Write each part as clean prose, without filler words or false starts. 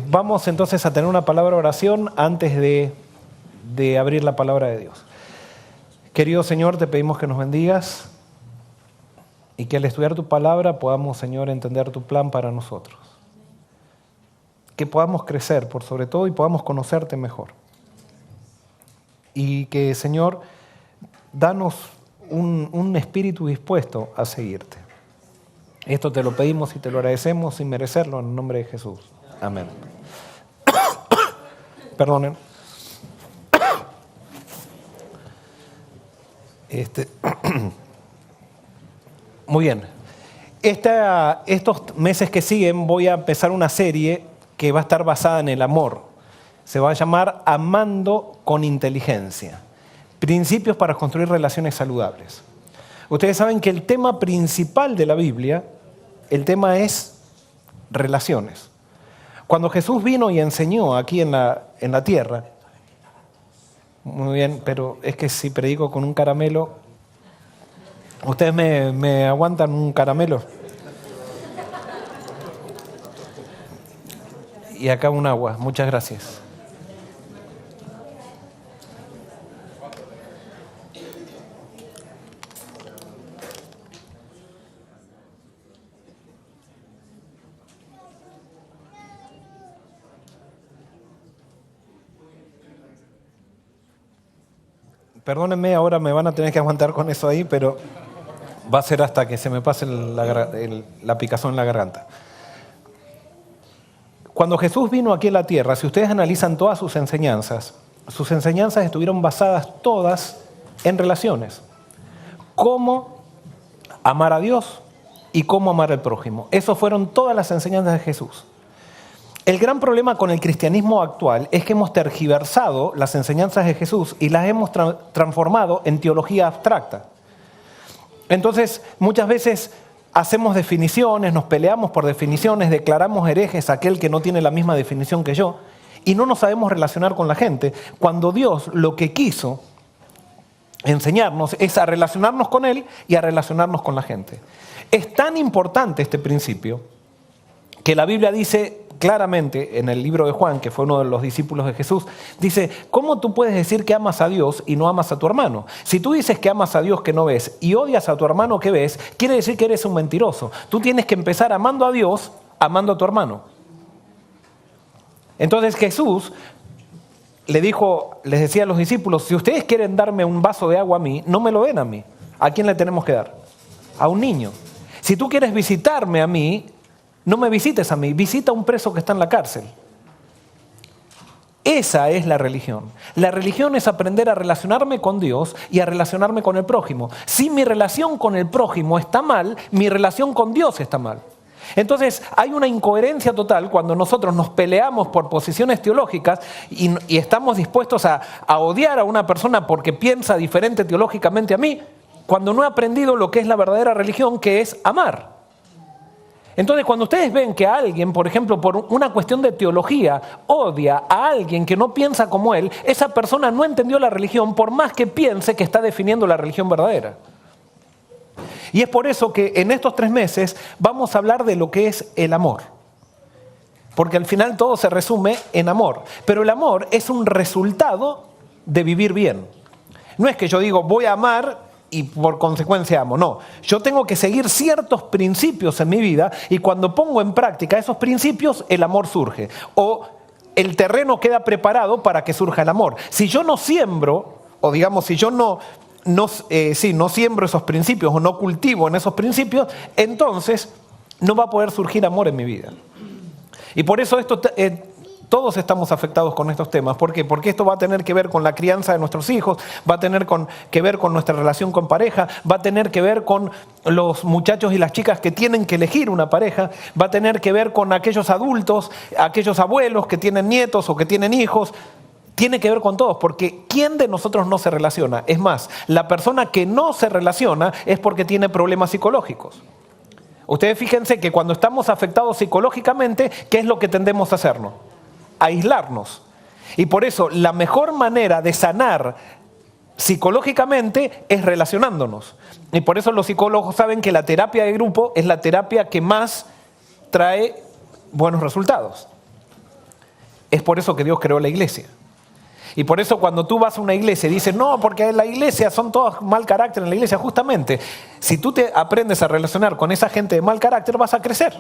Vamos entonces a tener una palabra de oración antes de abrir la palabra de Dios. Querido Señor, te pedimos que nos bendigas y que al estudiar tu palabra podamos, Señor, entender tu plan para nosotros. Que podamos crecer por sobre todo y podamos conocerte mejor. Y que, Señor, danos un espíritu dispuesto a seguirte. Esto te lo pedimos y te lo agradecemos sin merecerlo en el nombre de Jesús. Amén. Perdonen. Muy bien. Estos meses que siguen voy a empezar una serie que va a estar basada en el amor. Se va a llamar Amando con Inteligencia. Principios para construir relaciones saludables. Ustedes saben que el tema principal de la Biblia, el tema es relaciones. Cuando Jesús vino y enseñó aquí en la tierra, muy bien, pero es que si predico con un caramelo, ¿ustedes me aguantan un caramelo? Y acá un agua, muchas gracias. Perdónenme, ahora me van a tener que aguantar con eso ahí, pero va a ser hasta que se me pase la picazón en la garganta. Cuando Jesús vino aquí a la tierra, si ustedes analizan todas sus enseñanzas estuvieron basadas todas en relaciones. Cómo amar a Dios y cómo amar al prójimo. Esas fueron todas las enseñanzas de Jesús. El gran problema con el cristianismo actual es que hemos tergiversado las enseñanzas de Jesús y las hemos transformado en teología abstracta. Entonces, muchas veces hacemos definiciones, nos peleamos por definiciones, declaramos herejes a aquel que no tiene la misma definición que yo y no nos sabemos relacionar con la gente, cuando Dios lo que quiso enseñarnos es a relacionarnos con Él y a relacionarnos con la gente. Es tan importante este principio que la Biblia dice claramente en el libro de Juan, que fue uno de los discípulos de Jesús, dice, ¿cómo tú puedes decir que amas a Dios y no amas a tu hermano? Si tú dices que amas a Dios que no ves y odias a tu hermano que ves, quiere decir que eres un mentiroso. Tú tienes que empezar amando a Dios, amando a tu hermano. Entonces Jesús les decía a los discípulos, si ustedes quieren darme un vaso de agua a mí, no me lo den a mí. ¿A quién le tenemos que dar? A un niño. Si tú quieres visitarme a mí, no me visites a mí, visita a un preso que está en la cárcel. Esa es la religión. La religión es aprender a relacionarme con Dios y a relacionarme con el prójimo. Si mi relación con el prójimo está mal, mi relación con Dios está mal. Entonces hay una incoherencia total cuando nosotros nos peleamos por posiciones teológicas y estamos dispuestos a odiar a una persona porque piensa diferente teológicamente a mí, cuando no he aprendido lo que es la verdadera religión, que es amar. Entonces, cuando ustedes ven que alguien, por ejemplo, por una cuestión de teología, odia a alguien que no piensa como él, esa persona no entendió la religión por más que piense que está definiendo la religión verdadera. Y es por eso que en estos 3 meses vamos a hablar de lo que es el amor. Porque al final todo se resume en amor. Pero el amor es un resultado de vivir bien. No es que yo digo, voy a amar y por consecuencia amo. No, yo tengo que seguir ciertos principios en mi vida y cuando pongo en práctica esos principios, el amor surge. O el terreno queda preparado para que surja el amor. Si yo no siembro, o digamos, si yo no siembro esos principios o no cultivo en esos principios, entonces no va a poder surgir amor en mi vida. Y por eso todos estamos afectados con estos temas. ¿Por qué? Porque esto va a tener que ver con la crianza de nuestros hijos, va a tener que ver con nuestra relación con pareja, va a tener que ver con los muchachos y las chicas que tienen que elegir una pareja, va a tener que ver con aquellos adultos, aquellos abuelos que tienen nietos o que tienen hijos. Tiene que ver con todos, porque ¿quién de nosotros no se relaciona? Es más, la persona que no se relaciona es porque tiene problemas psicológicos. Ustedes fíjense que cuando estamos afectados psicológicamente, ¿qué es lo que tendemos a hacernos? Aislarnos. Y por eso la mejor manera de sanar psicológicamente es relacionándonos. Y por eso los psicólogos saben que la terapia de grupo es la terapia que más trae buenos resultados. Es por eso que Dios creó la iglesia. Y por eso cuando tú vas a una iglesia y dices, no, porque en la iglesia son todos mal carácter en la iglesia, justamente, si tú te aprendes a relacionar con esa gente de mal carácter, vas a crecer.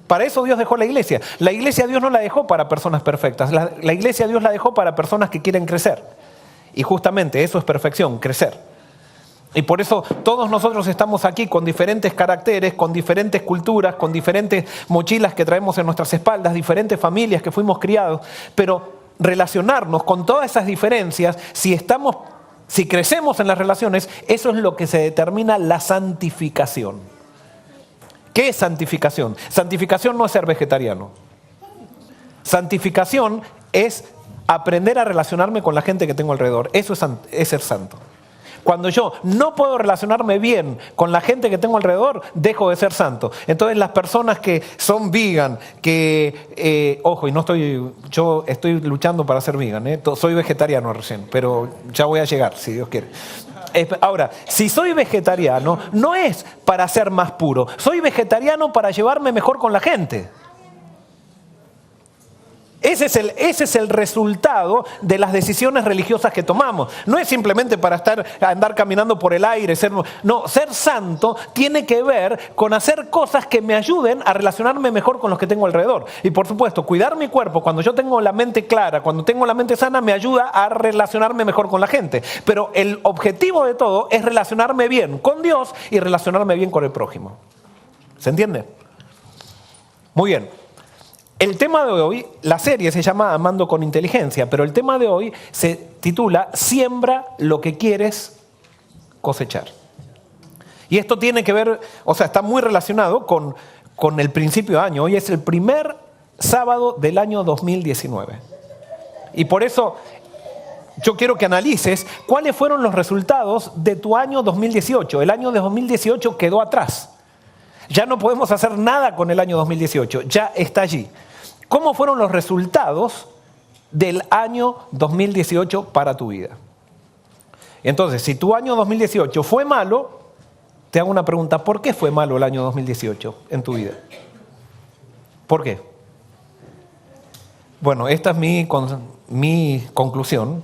Para eso Dios dejó la iglesia. La iglesia Dios no la dejó para personas perfectas. La iglesia Dios la dejó para personas que quieren crecer. Y justamente eso es perfección, crecer. Y por eso todos nosotros estamos aquí con diferentes caracteres, con diferentes culturas, con diferentes mochilas que traemos en nuestras espaldas, diferentes familias que fuimos criados, pero relacionarnos con todas esas diferencias, si crecemos en las relaciones, eso es lo que se determina la santificación. ¿Qué es santificación? Santificación no es ser vegetariano. Santificación es aprender a relacionarme con la gente que tengo alrededor. Eso es ser santo. Cuando yo no puedo relacionarme bien con la gente que tengo alrededor, dejo de ser santo. Entonces las personas que son vegan, ojo, yo estoy luchando para ser vegan, soy vegetariano recién, pero ya voy a llegar, si Dios quiere. Ahora, si soy vegetariano, no es para ser más puro, soy vegetariano para llevarme mejor con la gente. Ese es el resultado de las decisiones religiosas que tomamos. No es simplemente para andar caminando por el aire. Ser santo tiene que ver con hacer cosas que me ayuden a relacionarme mejor con los que tengo alrededor. Y por supuesto, cuidar mi cuerpo, cuando yo tengo la mente clara, cuando tengo la mente sana, me ayuda a relacionarme mejor con la gente. Pero el objetivo de todo es relacionarme bien con Dios y relacionarme bien con el prójimo. ¿Se entiende? Muy bien. El tema de hoy, la serie se llama Amando con Inteligencia, pero el tema de hoy se titula Siembra lo que quieres cosechar. Y esto tiene que ver, está muy relacionado con el principio de año. Hoy es el primer sábado del año 2019. Y por eso yo quiero que analices cuáles fueron los resultados de tu año 2018. El año de 2018 quedó atrás. Ya no podemos hacer nada con el año 2018, ya está allí. ¿Cómo fueron los resultados del año 2018 para tu vida? Entonces, si tu año 2018 fue malo, te hago una pregunta, ¿por qué fue malo el año 2018 en tu vida? ¿Por qué? Bueno, esta es mi conclusión,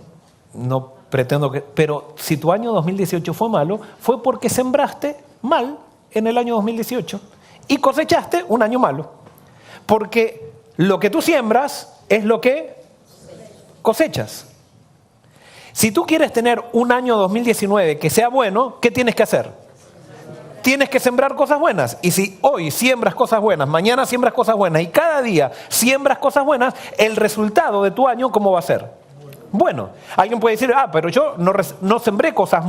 no pretendo que... Pero si tu año 2018 fue malo, fue porque sembraste mal en el año 2018 y cosechaste un año malo. Porque lo que tú siembras es lo que cosechas. Si tú quieres tener un año 2019 que sea bueno, ¿qué tienes que hacer? Tienes que sembrar cosas buenas. Y si hoy siembras cosas buenas, mañana siembras cosas buenas y cada día siembras cosas buenas, el resultado de tu año, ¿cómo va a ser? Bueno, alguien puede decir, pero yo no sembré cosas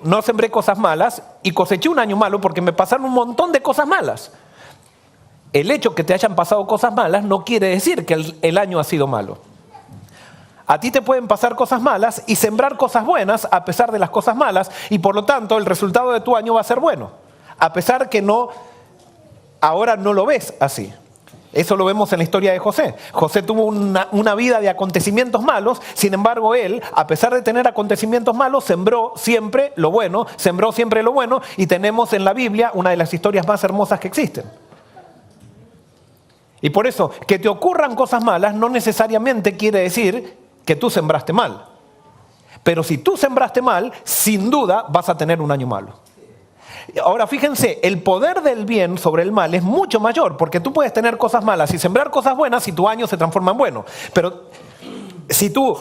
no sembré cosas malas y coseché un año malo porque me pasaron un montón de cosas malas. El hecho que te hayan pasado cosas malas no quiere decir que el año ha sido malo. A ti te pueden pasar cosas malas y sembrar cosas buenas a pesar de las cosas malas y por lo tanto el resultado de tu año va a ser bueno. A pesar que ahora no lo ves así. Eso lo vemos en la historia de José. José tuvo una vida de acontecimientos malos, sin embargo él, a pesar de tener acontecimientos malos, sembró siempre lo bueno y tenemos en la Biblia una de las historias más hermosas que existen. Y por eso, que te ocurran cosas malas no necesariamente quiere decir que tú sembraste mal. Pero si tú sembraste mal, sin duda vas a tener un año malo. Ahora fíjense, el poder del bien sobre el mal es mucho mayor, porque tú puedes tener cosas malas y sembrar cosas buenas y tu año se transforma en bueno. Pero si tú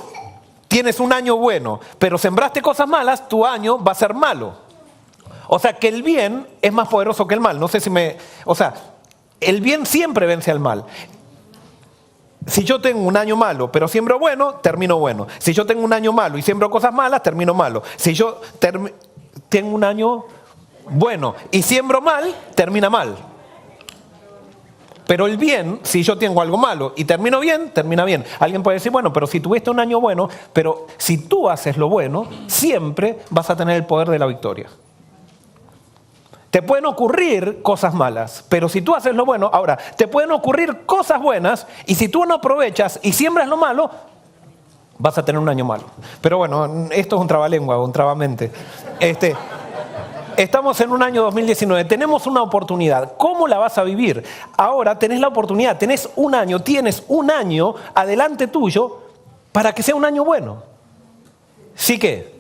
tienes un año bueno, pero sembraste cosas malas, tu año va a ser malo. O sea que el bien es más poderoso que el mal. No sé si el bien siempre vence al mal. Si yo tengo un año malo, pero siembro bueno, termino bueno. Si yo tengo un año malo y siembro cosas malas, termino malo. Si yo tengo un año bueno y siembro mal, termina mal. Pero el bien, si yo tengo algo malo y termino bien, termina bien. Alguien puede decir, bueno, pero si tuviste un año bueno, pero si tú haces lo bueno, siempre vas a tener el poder de la victoria. Te pueden ocurrir cosas malas, pero si tú haces lo bueno, ahora, te pueden ocurrir cosas buenas y si tú no aprovechas y siembras lo malo, vas a tener un año malo. Pero bueno, esto es un trabalengua, un trabamente. Estamos en un año 2019, tenemos una oportunidad. ¿Cómo la vas a vivir? Ahora tenés la oportunidad, tienes un año adelante tuyo para que sea un año bueno. Sí que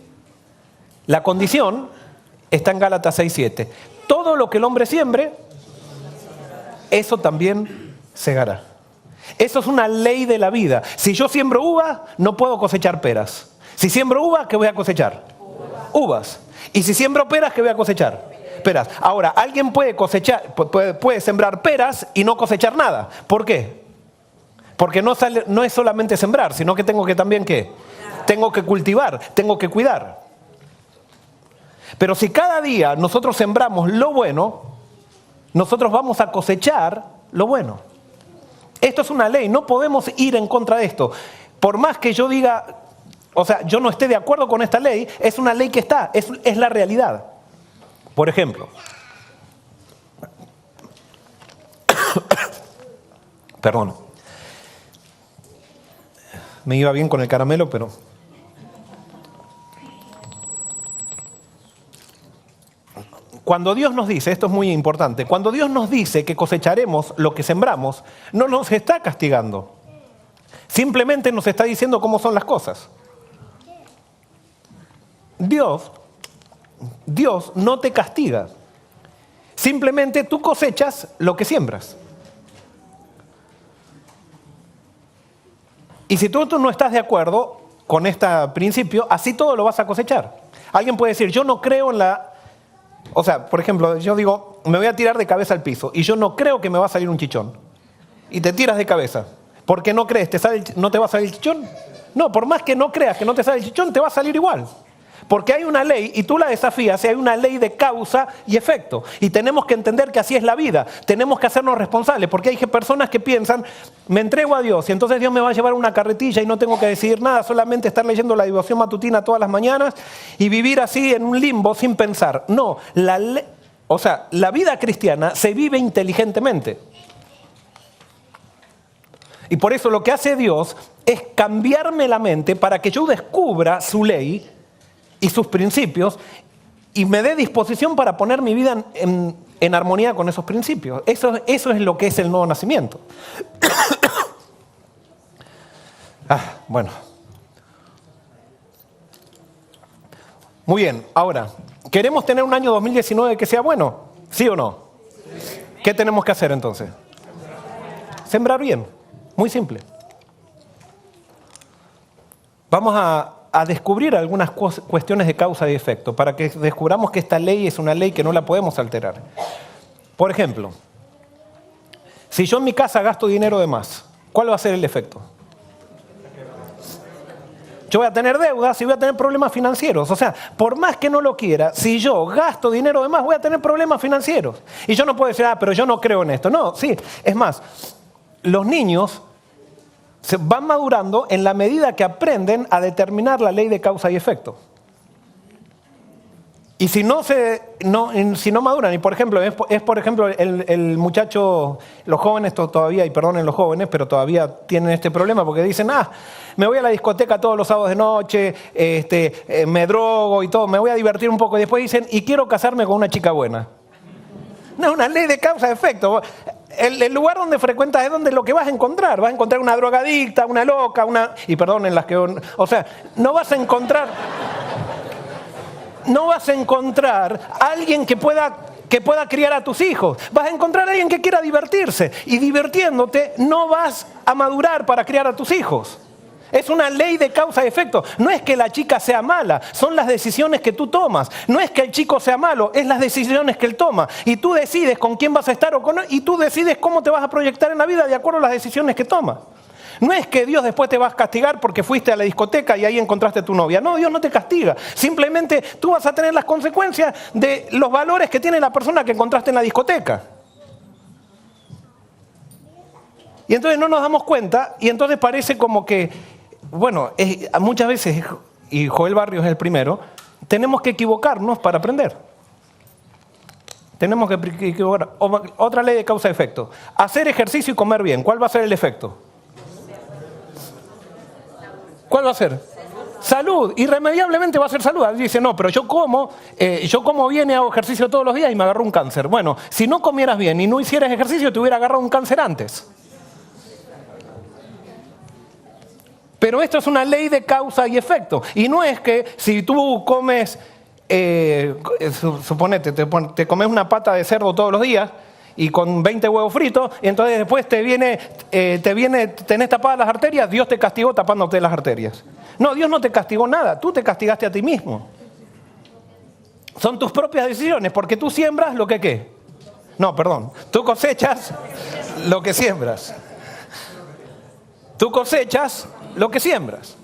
la condición está en Gálatas 6:7. Todo lo que el hombre siembre, eso también segará. Eso es una ley de la vida. Si yo siembro uva, no puedo cosechar peras. Si siembro uva, ¿qué voy a cosechar? Uvas. Y si siembro peras, ¿qué voy a cosechar? Peras. Ahora, alguien puede puede sembrar peras y no cosechar nada. ¿Por qué? Porque no es solamente sembrar, sino que tengo que también ¿qué? Tengo que cultivar, tengo que cuidar. Pero si cada día nosotros sembramos lo bueno, nosotros vamos a cosechar lo bueno. Esto es una ley, no podemos ir en contra de esto. Por más que yo diga, o sea, yo no esté de acuerdo con esta ley, es una ley que está, es la realidad. Por ejemplo, perdón, me iba bien con el caramelo, pero... Cuando Dios nos dice, esto es muy importante, cuando Dios nos dice que cosecharemos lo que sembramos, no nos está castigando. Simplemente nos está diciendo cómo son las cosas. Dios no te castiga. Simplemente tú cosechas lo que siembras. Y si tú no estás de acuerdo con este principio, así todo lo vas a cosechar. Alguien puede decir, yo no creo en la... O sea, por ejemplo, yo digo, me voy a tirar de cabeza al piso y yo no creo que me va a salir un chichón. Y te tiras de cabeza. ¿Por qué no crees? ¿No te va a salir el chichón? No, por más que no creas que no te sale el chichón, te va a salir igual. Porque hay una ley y tú la desafías y hay una ley de causa y efecto. Y tenemos que entender que así es la vida. Tenemos que hacernos responsables porque hay personas que piensan, me entrego a Dios y entonces Dios me va a llevar una carretilla y no tengo que decidir nada, solamente estar leyendo la devoción matutina todas las mañanas y vivir así en un limbo sin pensar. No, la vida cristiana se vive inteligentemente. Y por eso lo que hace Dios es cambiarme la mente para que yo descubra su ley y sus principios, y me dé disposición para poner mi vida en armonía con esos principios. Eso es lo que es el nuevo nacimiento. Bueno. Muy bien, ahora, ¿queremos tener un año 2019 que sea bueno? ¿Sí o no? ¿Qué tenemos que hacer entonces? Sembrar bien, muy simple. Vamos a descubrir algunas cuestiones de causa y efecto, para que descubramos que esta ley es una ley que no la podemos alterar. Por ejemplo, si yo en mi casa gasto dinero de más, ¿cuál va a ser el efecto? Yo voy a tener deudas y voy a tener problemas financieros. O sea, por más que no lo quiera, si yo gasto dinero de más, voy a tener problemas financieros. Y yo no puedo decir, pero yo no creo en esto. No, sí, es más, los niños se van madurando en la medida que aprenden a determinar la ley de causa y efecto. Y si no maduran, y por ejemplo, el muchacho, los jóvenes todavía, y perdonen los jóvenes, pero todavía tienen este problema porque dicen, me voy a la discoteca todos los sábados de noche, me drogo y todo, me voy a divertir un poco, y después dicen, y quiero casarme con una chica buena. No es una ley de causa y efecto. El lugar donde frecuentas es donde lo que vas a encontrar. Vas a encontrar una drogadicta, una loca, y perdonen las que... O sea, no vas a encontrar a alguien que pueda criar a tus hijos. Vas a encontrar a alguien que quiera divertirse. Y divirtiéndote no vas a madurar para criar a tus hijos. Es una ley de causa y efecto. No es que la chica sea mala, son las decisiones que tú tomas. No es que el chico sea malo, es las decisiones que él toma. Y tú decides con quién vas a estar y tú decides cómo te vas a proyectar en la vida de acuerdo a las decisiones que tomas. No es que Dios después te vas a castigar porque fuiste a la discoteca y ahí encontraste a tu novia. No, Dios no te castiga. Simplemente tú vas a tener las consecuencias de los valores que tiene la persona que encontraste en la discoteca. Y entonces no nos damos cuenta y entonces parece como que... Bueno, muchas veces, y Joel Barrios es el primero, tenemos que equivocarnos para aprender. Tenemos que equivocar. Otra ley de causa y efecto. Hacer ejercicio y comer bien. ¿Cuál va a ser el efecto? ¿Cuál va a ser? Salud, irremediablemente va a ser salud. Dice, no, pero yo como bien y hago ejercicio todos los días y me agarró un cáncer. Bueno, si no comieras bien y no hicieras ejercicio, te hubiera agarrado un cáncer antes. Pero esto es una ley de causa y efecto. Y no es que si tú comes, suponete, te comes una pata de cerdo todos los días y con 20 huevos fritos, y entonces después tenés tapadas las arterias, Dios te castigó tapándote las arterias. No, Dios no te castigó nada, tú te castigaste a ti mismo. Son tus propias decisiones, porque tú siembras lo que ¿qué? No, perdón, tú cosechas lo que siembras. Tú cosechas lo que siembras.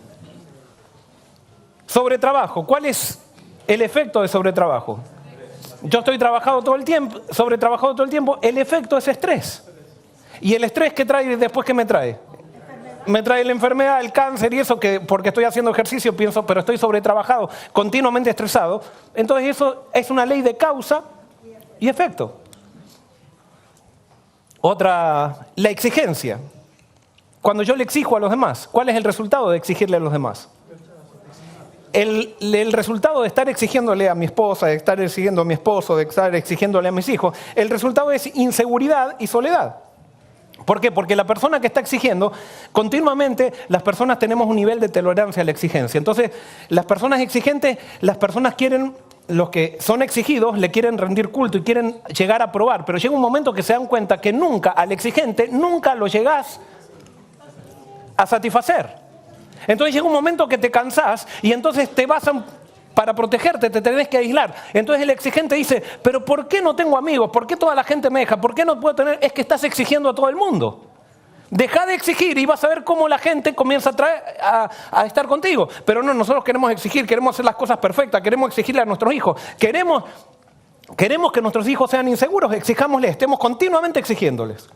Sobretrabajo, ¿cuál es el efecto de sobretrabajo? Yo estoy sobretrabajado todo el tiempo, el efecto es estrés. ¿Y el estrés qué trae después? ¿Qué me trae? Me trae la enfermedad, el cáncer y eso, que porque estoy haciendo ejercicio pienso, pero estoy sobretrabajado, continuamente estresado. Entonces eso es una ley de causa y efecto. Otra, la exigencia. Cuando yo le exijo a los demás, ¿cuál es el resultado de exigirle a los demás? El resultado de estar exigiéndole a mi esposa, de estar exigiendo a mi esposo, de estar exigiéndole a mis hijos, el resultado es inseguridad y soledad. ¿Por qué? Porque la persona que está exigiendo, continuamente las personas tenemos un nivel de tolerancia a la exigencia. Entonces, las personas exigentes, las personas quieren, los que son exigidos, le quieren rendir culto y quieren llegar a probar, pero llega un momento que se dan cuenta que nunca, al exigente, nunca lo llegás a satisfacer. Entonces llega un momento que te cansás y entonces te vas para protegerte, te tenés que aislar. Entonces el exigente dice, pero ¿por qué no tengo amigos? ¿Por qué toda la gente me deja? ¿Por qué no puedo tener? Es que estás exigiendo a todo el mundo. Deja de exigir y vas a ver cómo la gente comienza a estar contigo. Pero no, nosotros queremos exigir, queremos hacer las cosas perfectas, queremos exigirle a nuestros hijos. Queremos que nuestros hijos sean inseguros, exijámosles, estemos continuamente exigiéndoles.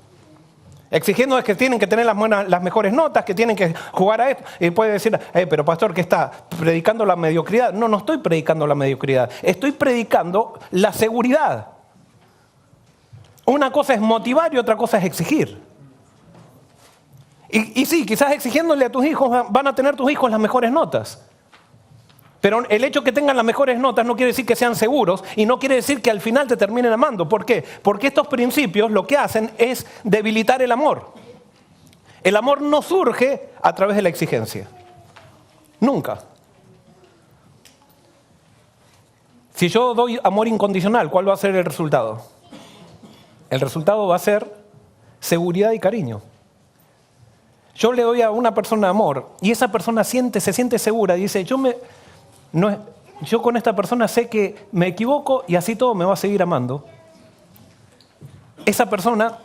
Exigiendo que tienen que tener las mejores notas, que tienen que jugar a esto. Y puede decir, pero pastor, ¿qué está predicando la mediocridad? No, no estoy predicando la mediocridad. Estoy predicando la seguridad. Una cosa es motivar y otra cosa es exigir. Y sí, quizás exigiéndole a tus hijos, van a tener tus hijos las mejores notas. Pero el hecho que tengan las mejores notas no quiere decir que sean seguros y no quiere decir que al final te terminen amando. ¿Por qué? Porque estos principios lo que hacen es debilitar el amor. El amor no surge a través de la exigencia. Nunca. Si yo doy amor incondicional, ¿cuál va a ser el resultado? El resultado va a ser seguridad y cariño. Yo le doy a una persona amor y esa persona se siente segura y dice, yo con esta persona sé que me equivoco y así todo me va a seguir amando. Esa persona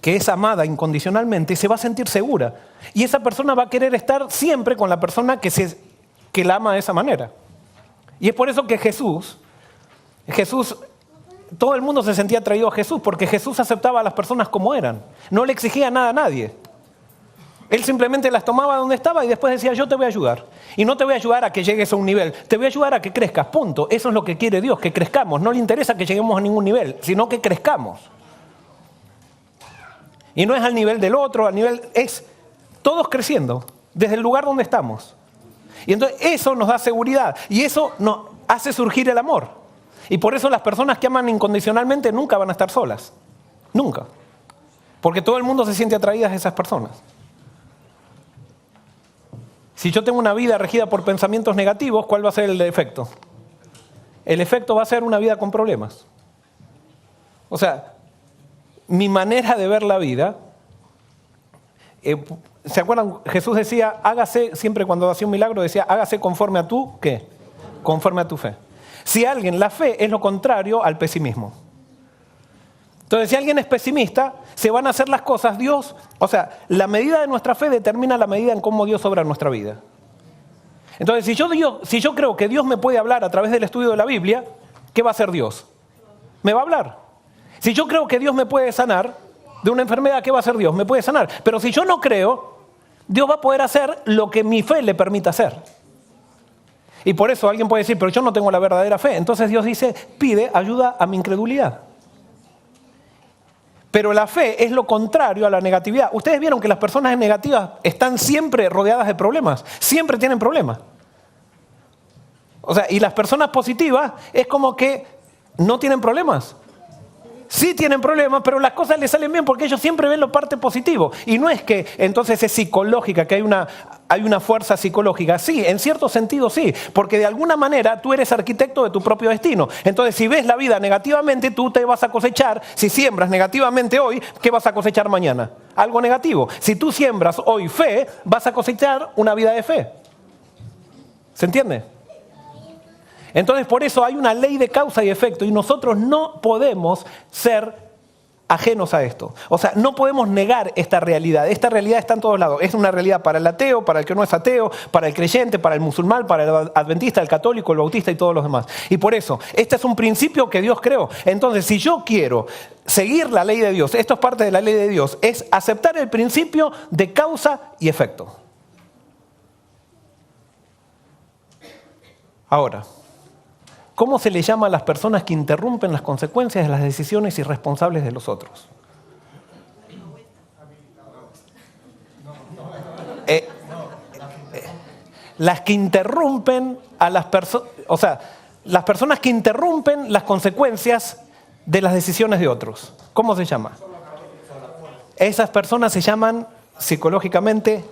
que es amada incondicionalmente se va a sentir segura. Y esa persona va a querer estar siempre con la persona que la ama de esa manera. Y es por eso que Jesús, todo el mundo se sentía atraído a Jesús, porque Jesús aceptaba a las personas como eran. No le exigía nada a nadie. Él simplemente las tomaba donde estaba y después decía, yo te voy a ayudar. Y no te voy a ayudar a que llegues a un nivel, te voy a ayudar a que crezcas, punto. Eso es lo que quiere Dios, que crezcamos. No le interesa que lleguemos a ningún nivel, sino que crezcamos. Y no es al nivel del otro, es todos creciendo, desde el lugar donde estamos. Y entonces eso nos da seguridad y eso nos hace surgir el amor. Y por eso las personas que aman incondicionalmente nunca van a estar solas. Nunca. Porque todo el mundo se siente atraído a esas personas. Si yo tengo una vida regida por pensamientos negativos, ¿cuál va a ser el efecto? El efecto va a ser una vida con problemas. O sea, mi manera de ver la vida, ¿se acuerdan? Jesús decía, hágase, siempre cuando hacía un milagro decía, hágase conforme a tu, ¿qué? Conforme a tu fe. Si alguien, la fe es lo contrario al pesimismo. Entonces, si alguien es pesimista, se van a hacer las cosas, la medida de nuestra fe determina la medida en cómo Dios obra en nuestra vida. Entonces, si yo creo que Dios me puede hablar a través del estudio de la Biblia, ¿qué va a hacer Dios? Me va a hablar. Si yo creo que Dios me puede sanar de una enfermedad, ¿qué va a hacer Dios? Me puede sanar. Pero si yo no creo, Dios va a poder hacer lo que mi fe le permita hacer. Y por eso alguien puede decir, pero yo no tengo la verdadera fe. Entonces Dios dice, pide ayuda a mi incredulidad. Pero la fe es lo contrario a la negatividad. Ustedes vieron que las personas negativas están siempre rodeadas de problemas, siempre tienen problemas. O sea, y las personas positivas es como que no tienen problemas. Sí tienen problemas, pero las cosas les salen bien porque ellos siempre ven la parte positivo. Y no es que entonces es psicológica, que hay una fuerza psicológica. Sí, en cierto sentido sí, porque de alguna manera tú eres arquitecto de tu propio destino. Entonces, si ves la vida negativamente, tú te vas a cosechar. Si siembras negativamente hoy, ¿qué vas a cosechar mañana? Algo negativo. Si tú siembras hoy fe, vas a cosechar una vida de fe. ¿Se entiende? Entonces, por eso hay una ley de causa y efecto y nosotros no podemos ser ajenos a esto. O sea, no podemos negar esta realidad. Esta realidad está en todos lados. Es una realidad para el ateo, para el que no es ateo, para el creyente, para el musulmán, para el adventista, el católico, el bautista y todos los demás. Y por eso, este es un principio que Dios creó. Entonces, si yo quiero seguir la ley de Dios, esto es parte de la ley de Dios, es aceptar el principio de causa y efecto. Ahora, ¿cómo se le llama a las personas que interrumpen las consecuencias de las decisiones irresponsables de los otros? Las que interrumpen a las personas, o sea, las personas que interrumpen las consecuencias de las decisiones de otros. ¿Cómo se llama? Esas personas se llaman psicológicamente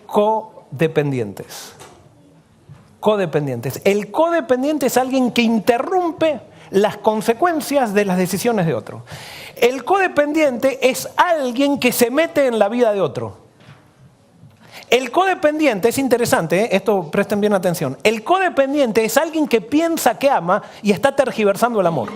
codependientes. Codependientes. El codependiente es alguien que interrumpe las consecuencias de las decisiones de otro. El codependiente es alguien que se mete en la vida de otro. El codependiente, es interesante, esto presten bien atención, el codependiente es alguien que piensa que ama y está tergiversando el amor.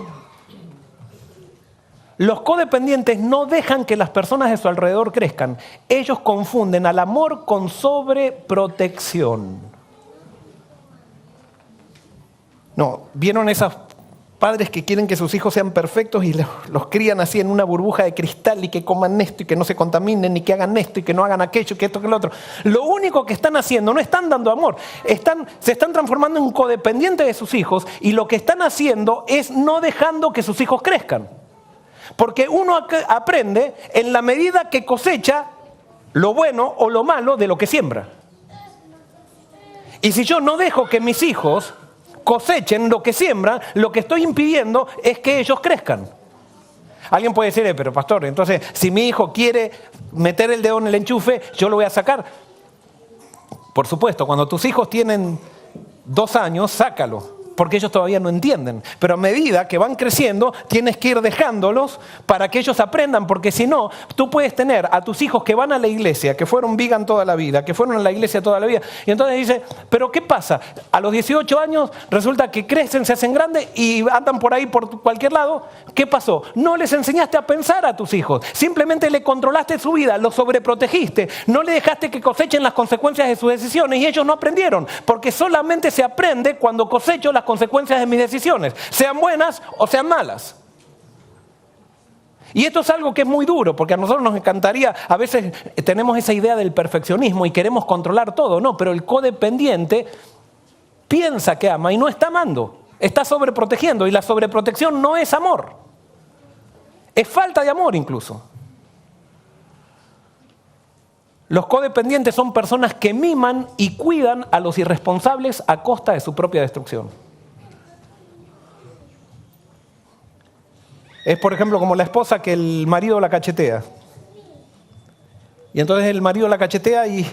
Los codependientes no dejan que las personas de su alrededor crezcan. Ellos confunden al amor con sobreprotección. No, ¿vieron esos padres que quieren que sus hijos sean perfectos y los crían así en una burbuja de cristal y que coman esto y que no se contaminen y que hagan esto y que no hagan aquello, que esto, que lo otro? Lo único que están haciendo, no están dando amor, se están transformando en codependientes de sus hijos y lo que están haciendo es no dejando que sus hijos crezcan. Porque uno aprende en la medida que cosecha lo bueno o lo malo de lo que siembra. Y si yo no dejo que mis hijos cosechen lo que siembran, lo que estoy impidiendo es que ellos crezcan. Alguien puede decir, pero pastor, entonces si mi hijo quiere meter el dedo en el enchufe, yo lo voy a sacar. Por supuesto, cuando tus hijos tienen 2 años, sácalo, porque ellos todavía no entienden. Pero a medida que van creciendo, tienes que ir dejándolos para que ellos aprendan, porque si no, tú puedes tener a tus hijos que van a la iglesia, que fueron vegan toda la vida, que fueron a la iglesia toda la vida, y entonces dice, pero ¿qué pasa? A los 18 años resulta que crecen, se hacen grandes y andan por ahí por cualquier lado. ¿Qué pasó? No les enseñaste a pensar a tus hijos, simplemente le controlaste su vida, los sobreprotegiste, no le dejaste que cosechen las consecuencias de sus decisiones y ellos no aprendieron, porque solamente se aprende cuando cosecho las consecuencias de mis decisiones, sean buenas o sean malas. Y esto es algo que es muy duro, porque a nosotros nos encantaría, a veces tenemos esa idea del perfeccionismo y queremos controlar todo, no, pero el codependiente piensa que ama y no está amando, está sobreprotegiendo, y la sobreprotección no es amor, es falta de amor incluso. Los codependientes son personas que miman y cuidan a los irresponsables a costa de su propia destrucción. Es, por ejemplo, como la esposa que el marido la cachetea. Y entonces el marido la cachetea y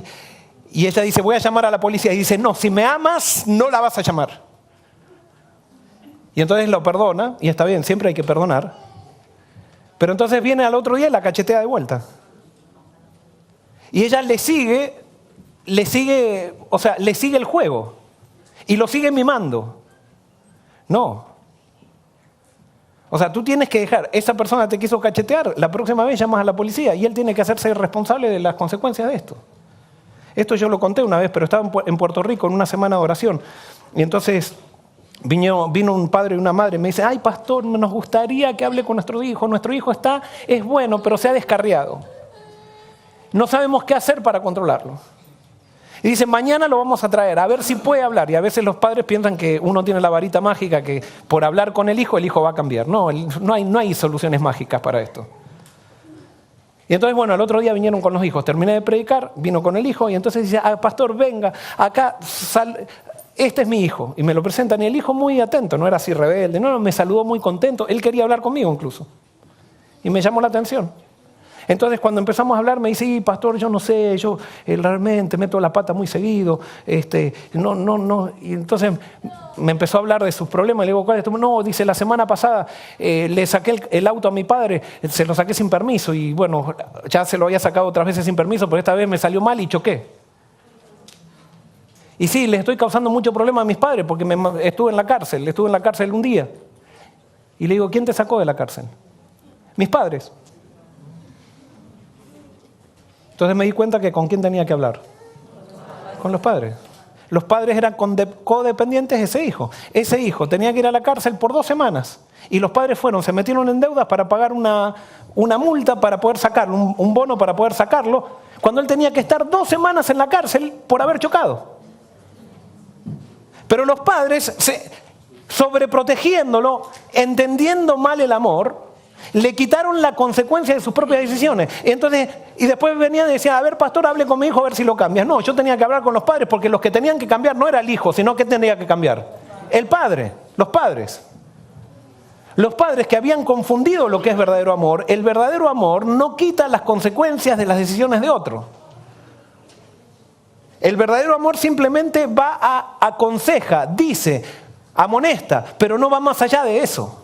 ella dice, voy a llamar a la policía. Y dice, no, si me amas, no la vas a llamar. Y entonces lo perdona, y está bien, siempre hay que perdonar. Pero entonces viene al otro día y la cachetea de vuelta. Y ella le sigue el juego. Y lo sigue mimando. No. O sea, tú tienes que dejar, esa persona te quiso cachetear, la próxima vez llamas a la policía y él tiene que hacerse responsable de las consecuencias de esto. Esto yo lo conté una vez, pero estaba en Puerto Rico en una semana de oración. Y entonces vino un padre y una madre y me dice, ay pastor, nos gustaría que hable con nuestro hijo es bueno, pero se ha descarriado. No sabemos qué hacer para controlarlo. Y dice, mañana lo vamos a traer, a ver si puede hablar. Y a veces los padres piensan que uno tiene la varita mágica, que por hablar con el hijo va a cambiar. No, no hay soluciones mágicas para esto. Y entonces, bueno, al otro día vinieron con los hijos. Terminé de predicar, vino con el hijo y entonces dice, pastor, venga, acá, este es mi hijo. Y me lo presentan y el hijo muy atento, no era así rebelde, no, me saludó muy contento. Él quería hablar conmigo incluso. Y me llamó la atención. Entonces, cuando empezamos a hablar, me dice, sí, pastor, yo no sé, yo realmente meto la pata muy seguido, no. Y entonces me empezó a hablar de sus problemas. Le digo, ¿cuál es tu? No, dice, la semana pasada le saqué el auto a mi padre, se lo saqué sin permiso. Y bueno, ya se lo había sacado otras veces sin permiso, pero esta vez me salió mal y choqué. Y sí, les estoy causando mucho problema a mis padres porque estuve en la cárcel un día. Y le digo, ¿quién te sacó de la cárcel? Mis padres. Entonces me di cuenta que ¿con quién tenía que hablar? Con los padres. Los padres eran codependientes de ese hijo. Ese hijo tenía que ir a la cárcel por 2 semanas. Y los padres se metieron en deudas para pagar una multa para poder sacarlo, un bono para poder sacarlo, cuando él tenía que estar 2 semanas en la cárcel por haber chocado. Pero los padres, sobreprotegiéndolo, entendiendo mal el amor, le quitaron la consecuencia de sus propias decisiones. Y después venía y decía, a ver, pastor, hable con mi hijo a ver si lo cambias. No, yo tenía que hablar con los padres porque los que tenían que cambiar no era el hijo, sino que tenía que cambiar el padre, los padres. Los padres que habían confundido lo que es verdadero amor. El verdadero amor no quita las consecuencias de las decisiones de otro. El verdadero amor simplemente aconseja, dice, amonesta, pero no va más allá de eso.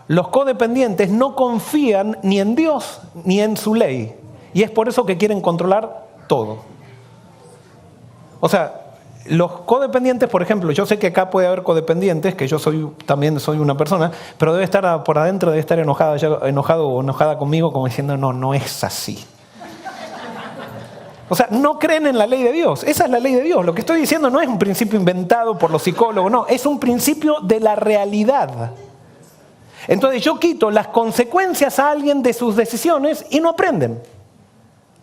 Los codependientes no confían ni en Dios ni en su ley. Y es por eso que quieren controlar todo. O sea, los codependientes, por ejemplo, yo sé que acá puede haber codependientes, que yo también soy una persona, pero debe estar por adentro, debe estar enojado o enojada conmigo como diciendo, no es así. O sea, no creen en la ley de Dios. Esa es la ley de Dios. Lo que estoy diciendo no es un principio inventado por los psicólogos, no. Es un principio de la realidad. Entonces yo quito las consecuencias a alguien de sus decisiones y no aprenden.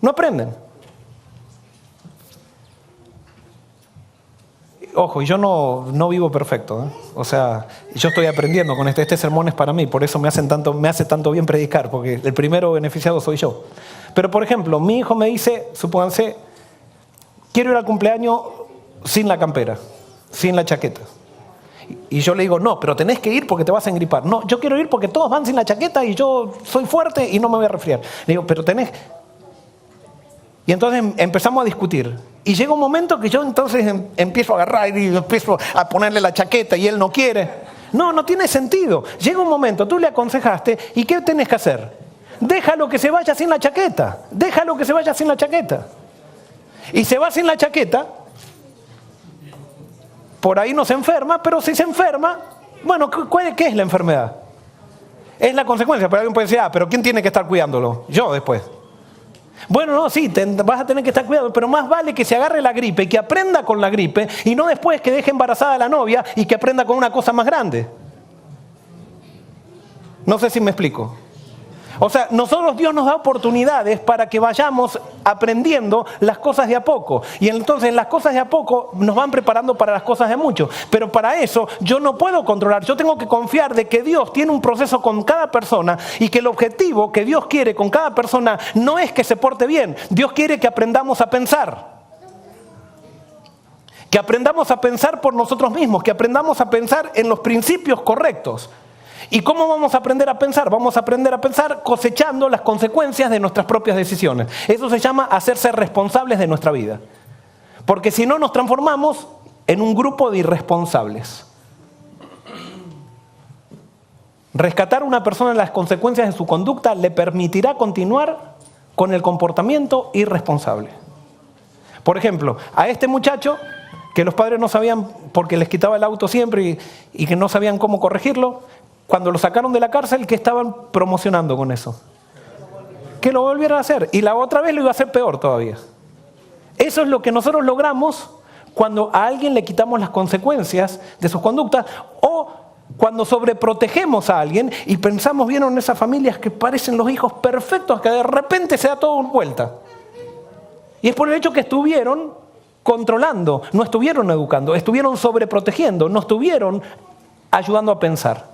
No aprenden. Ojo, y yo no vivo perfecto, ¿eh? O sea, yo estoy aprendiendo con este sermón es para mí, por eso me hace tanto bien predicar, porque el primero beneficiado soy yo. Pero por ejemplo, mi hijo me dice, supónganse, quiero ir al cumpleaños sin la campera, sin la chaqueta. Y yo le digo, no, pero tenés que ir porque te vas a engripar. No, yo quiero ir porque todos van sin la chaqueta y yo soy fuerte y no me voy a resfriar. Le digo, pero tenés... Y entonces empezamos a discutir. Y llega un momento que yo entonces empiezo a agarrar y empiezo a ponerle la chaqueta y él no quiere. No tiene sentido. Llega un momento, tú le aconsejaste y ¿qué tenés que hacer? Déjalo que se vaya sin la chaqueta. Déjalo que se vaya sin la chaqueta. Y se va sin la chaqueta... Por ahí no se enferma, pero si se enferma, bueno, ¿qué es la enfermedad? Es la consecuencia, pero alguien puede decir, pero ¿quién tiene que estar cuidándolo? Yo después. Bueno, no, sí, vas a tener que estar cuidado, pero más vale que se agarre la gripe y que aprenda con la gripe y no después que deje embarazada a la novia y que aprenda con una cosa más grande. No sé si me explico. O sea, nosotros Dios nos da oportunidades para que vayamos aprendiendo las cosas de a poco. Y entonces las cosas de a poco nos van preparando para las cosas de mucho. Pero para eso yo no puedo controlar. Yo tengo que confiar de que Dios tiene un proceso con cada persona y que el objetivo que Dios quiere con cada persona no es que se porte bien. Dios quiere que aprendamos a pensar. Que aprendamos a pensar por nosotros mismos. Que aprendamos a pensar en los principios correctos. ¿Y cómo vamos a aprender a pensar? Vamos a aprender a pensar cosechando las consecuencias de nuestras propias decisiones. Eso se llama hacerse responsables de nuestra vida. Porque si no nos transformamos en un grupo de irresponsables. Rescatar a una persona de las consecuencias de su conducta le permitirá continuar con el comportamiento irresponsable. Por ejemplo, a este muchacho que los padres no sabían porque les quitaba el auto siempre y que no sabían cómo corregirlo, cuando lo sacaron de la cárcel, ¿qué estaban promocionando con eso? Que lo volvieran a hacer. Y la otra vez lo iba a hacer peor todavía. Eso es lo que nosotros logramos cuando a alguien le quitamos las consecuencias de sus conductas o cuando sobreprotegemos a alguien y pensamos, ¿vieron esas familias que parecen los hijos perfectos que de repente se da todo vuelta? Y es por el hecho que estuvieron controlando, no estuvieron educando, estuvieron sobreprotegiendo, no estuvieron ayudando a pensar.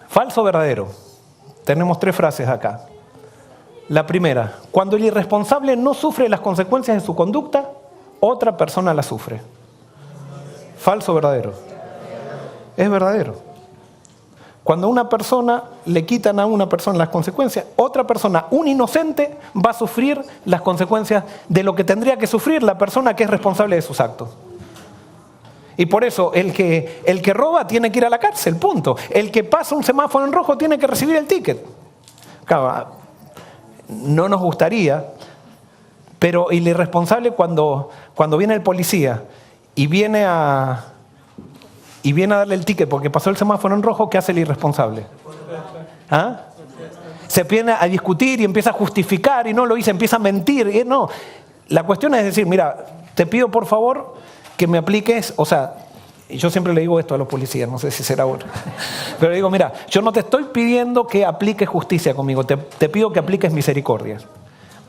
Falso o verdadero. Tenemos 3 frases acá. La primera, cuando el irresponsable no sufre las consecuencias de su conducta, otra persona las sufre. Falso o verdadero. Es verdadero. Cuando a una persona le quitan a una persona las consecuencias, otra persona, un inocente, va a sufrir las consecuencias de lo que tendría que sufrir la persona que es responsable de sus actos. Y por eso el que roba tiene que ir a la cárcel, punto. El que pasa un semáforo en rojo tiene que recibir el ticket. Claro, no nos gustaría, pero el irresponsable cuando viene el policía y viene a darle el ticket porque pasó el semáforo en rojo, ¿qué hace el irresponsable? ¿Ah? Se viene a discutir y empieza a justificar y no lo hice, empieza a mentir. Y no, la cuestión es decir, mira, te pido por favor que me apliques, o sea, yo siempre le digo esto a los policías, no sé si será ahora, pero digo, mira, yo no te estoy pidiendo que apliques justicia conmigo, te pido que apliques misericordia.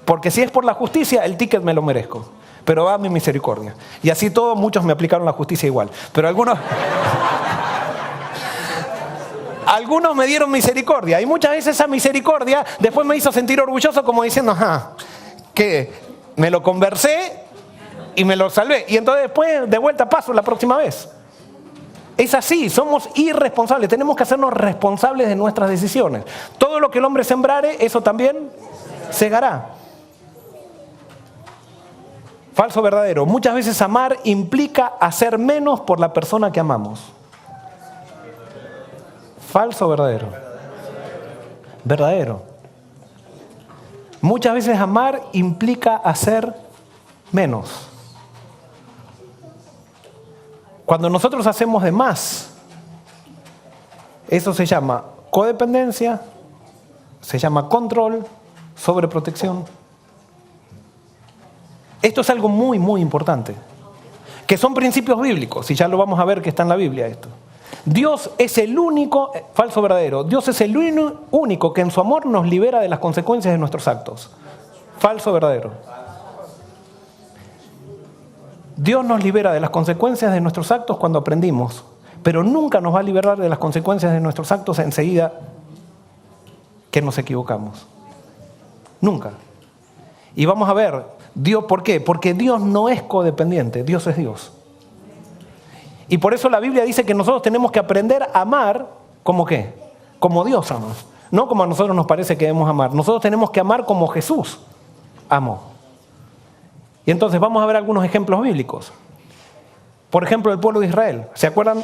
Porque si es por la justicia, el ticket me lo merezco. Pero va mi misericordia. Y así todos, muchos me aplicaron la justicia igual. Pero algunos me dieron misericordia. Y muchas veces esa misericordia después me hizo sentir orgulloso como diciendo, que me lo conversé y me lo salvé. Y entonces después de vuelta paso la próxima vez. Es así, somos irresponsables. Tenemos que hacernos responsables de nuestras decisiones. Todo lo que el hombre sembrare, eso también segará. Falso o verdadero. Muchas veces amar implica hacer menos por la persona que amamos. Falso o verdadero. Verdadero. Muchas veces amar implica hacer menos. Cuando nosotros hacemos de más, eso se llama codependencia, se llama control, sobreprotección. Esto es algo muy, muy importante, que son principios bíblicos, y ya lo vamos a ver que está en la Biblia esto. Dios es el único, falso o verdadero, Dios es el único que en su amor nos libera de las consecuencias de nuestros actos. Falso o verdadero. Dios nos libera de las consecuencias de nuestros actos cuando aprendimos, pero nunca nos va a liberar de las consecuencias de nuestros actos enseguida que nos equivocamos. Nunca. Y vamos a ver, Dios, ¿por qué? Porque Dios no es codependiente, Dios es Dios. Y por eso la Biblia dice que nosotros tenemos que aprender a amar como ¿qué? Como Dios ama. No como a nosotros nos parece que debemos amar. Nosotros tenemos que amar como Jesús amó. Y entonces vamos a ver algunos ejemplos bíblicos. Por ejemplo, el pueblo de Israel. ¿Se acuerdan?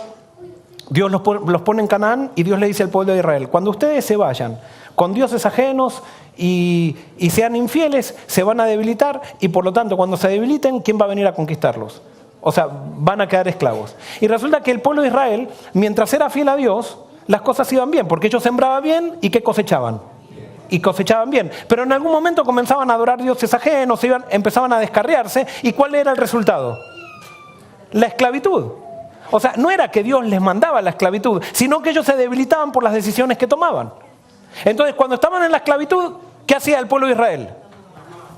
Dios los pone en Canaán y Dios le dice al pueblo de Israel, cuando ustedes se vayan con dioses ajenos y sean infieles, se van a debilitar y por lo tanto cuando se debiliten, ¿quién va a venir a conquistarlos? O sea, van a quedar esclavos. Y resulta que el pueblo de Israel, mientras era fiel a Dios, las cosas iban bien, porque ellos sembraban bien y ¿qué cosechaban? Y cosechaban bien. Pero en algún momento comenzaban a adorar dioses ajenos, empezaban a descarriarse. ¿Y cuál era el resultado? La esclavitud. O sea, no era que Dios les mandaba la esclavitud, sino que ellos se debilitaban por las decisiones que tomaban. Entonces, cuando estaban en la esclavitud, ¿qué hacía el pueblo de Israel?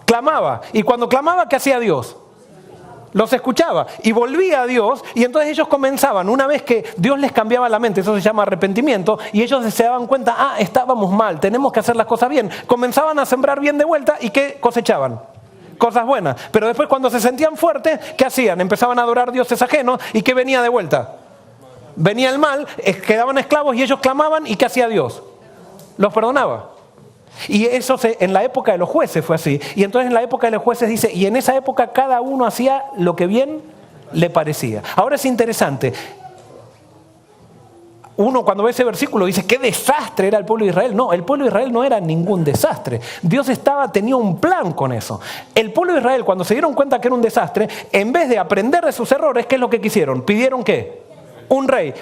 Clamaba. Y cuando clamaba, ¿qué hacía Dios? Los escuchaba y volvía a Dios, y entonces ellos comenzaban, una vez que Dios les cambiaba la mente, eso se llama arrepentimiento, y ellos se daban cuenta, estábamos mal, tenemos que hacer las cosas bien. Comenzaban a sembrar bien de vuelta y ¿qué cosechaban? Cosas buenas. Pero después cuando se sentían fuertes, ¿qué hacían? Empezaban a adorar dioses ajenos y ¿qué venía de vuelta? Venía el mal, quedaban esclavos y ellos clamaban y ¿qué hacía Dios? Los perdonaba. Y eso en la época de los jueces fue así. Y entonces en la época de los jueces dice, y en esa época cada uno hacía lo que bien le parecía. Ahora es interesante. Uno cuando ve ese versículo dice, qué desastre era el pueblo de Israel. No, el pueblo de Israel no era ningún desastre. Dios tenía un plan con eso. El pueblo de Israel, cuando se dieron cuenta que era un desastre, en vez de aprender de sus errores, ¿qué es lo que quisieron? ¿Pidieron qué? Un rey.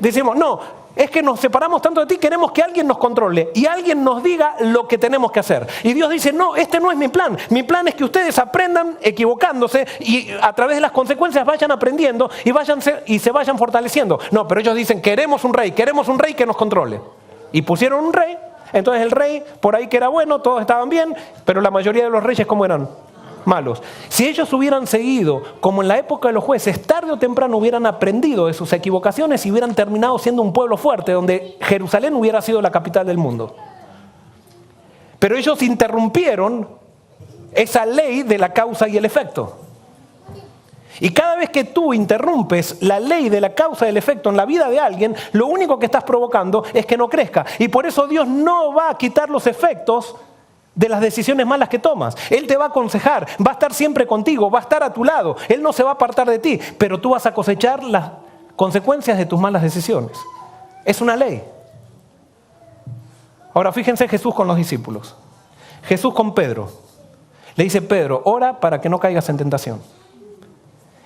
Decimos, no, es que nos separamos tanto de ti, queremos que alguien nos controle y alguien nos diga lo que tenemos que hacer. Y Dios dice, no, este no es mi plan. Mi plan es que ustedes aprendan equivocándose y a través de las consecuencias vayan aprendiendo y se vayan fortaleciendo. No, pero ellos dicen, queremos un rey que nos controle. Y pusieron un rey, entonces el rey, por ahí que era bueno, todos estaban bien, pero la mayoría de los reyes, ¿cómo eran? malos. Si ellos hubieran seguido, como en la época de los jueces, tarde o temprano hubieran aprendido de sus equivocaciones y hubieran terminado siendo un pueblo fuerte, donde Jerusalén hubiera sido la capital del mundo. Pero ellos interrumpieron esa ley de la causa y el efecto. Y cada vez que tú interrumpes la ley de la causa y el efecto en la vida de alguien, lo único que estás provocando es que no crezca. Y por eso Dios no va a quitar los efectos de las decisiones malas que tomas. Él te va a aconsejar, va a estar siempre contigo, va a estar a tu lado. Él no se va a apartar de ti, pero tú vas a cosechar las consecuencias de tus malas decisiones. Es una ley. Ahora fíjense Jesús con los discípulos. Jesús con Pedro. Le dice, Pedro, ora para que no caigas en tentación.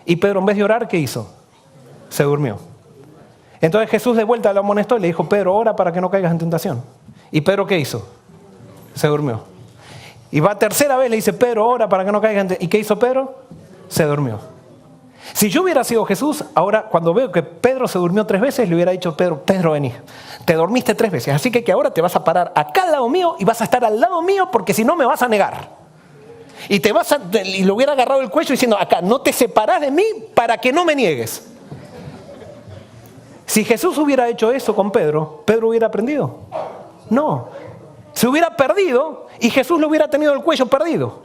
Y Pedro, en vez de orar, ¿qué hizo? Se durmió. Entonces Jesús de vuelta lo amonestó y le dijo, Pedro, ora para que no caigas en tentación. ¿Y Pedro qué hizo? Se durmió. Y va tercera vez, le dice, Pedro, ora para que no caigas en tentación. ¿Y qué hizo Pedro? Se durmió. Si yo hubiera sido Jesús, ahora cuando veo que Pedro se durmió 3 veces, le hubiera dicho, Pedro, vení, te dormiste 3 veces, así que ahora te vas a parar acá al lado mío y vas a estar al lado mío porque si no me vas a negar. Y le hubiera agarrado el cuello diciendo, acá, no te separás de mí para que no me niegues. Si Jesús hubiera hecho eso con Pedro, ¿Pedro hubiera aprendido? No. Se hubiera perdido y Jesús le hubiera tenido el cuello perdido.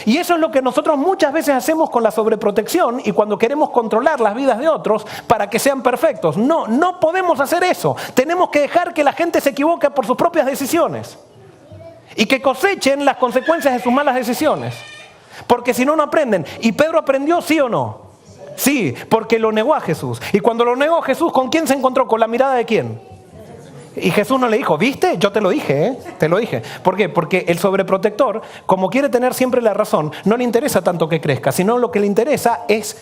Y eso es lo que nosotros muchas veces hacemos con la sobreprotección y cuando queremos controlar las vidas de otros para que sean perfectos. No, no podemos hacer eso. Tenemos que dejar que la gente se equivoque por sus propias decisiones y que cosechen las consecuencias de sus malas decisiones. Porque si no, no aprenden. ¿Y Pedro aprendió, sí o no? Sí, porque lo negó a Jesús. Y cuando lo negó a Jesús, ¿con quién se encontró? ¿Con la mirada de quién? Y Jesús no le dijo, ¿viste? Yo te lo dije, te lo dije. ¿Por qué? Porque el sobreprotector, como quiere tener siempre la razón, no le interesa tanto que crezca, sino lo que le interesa es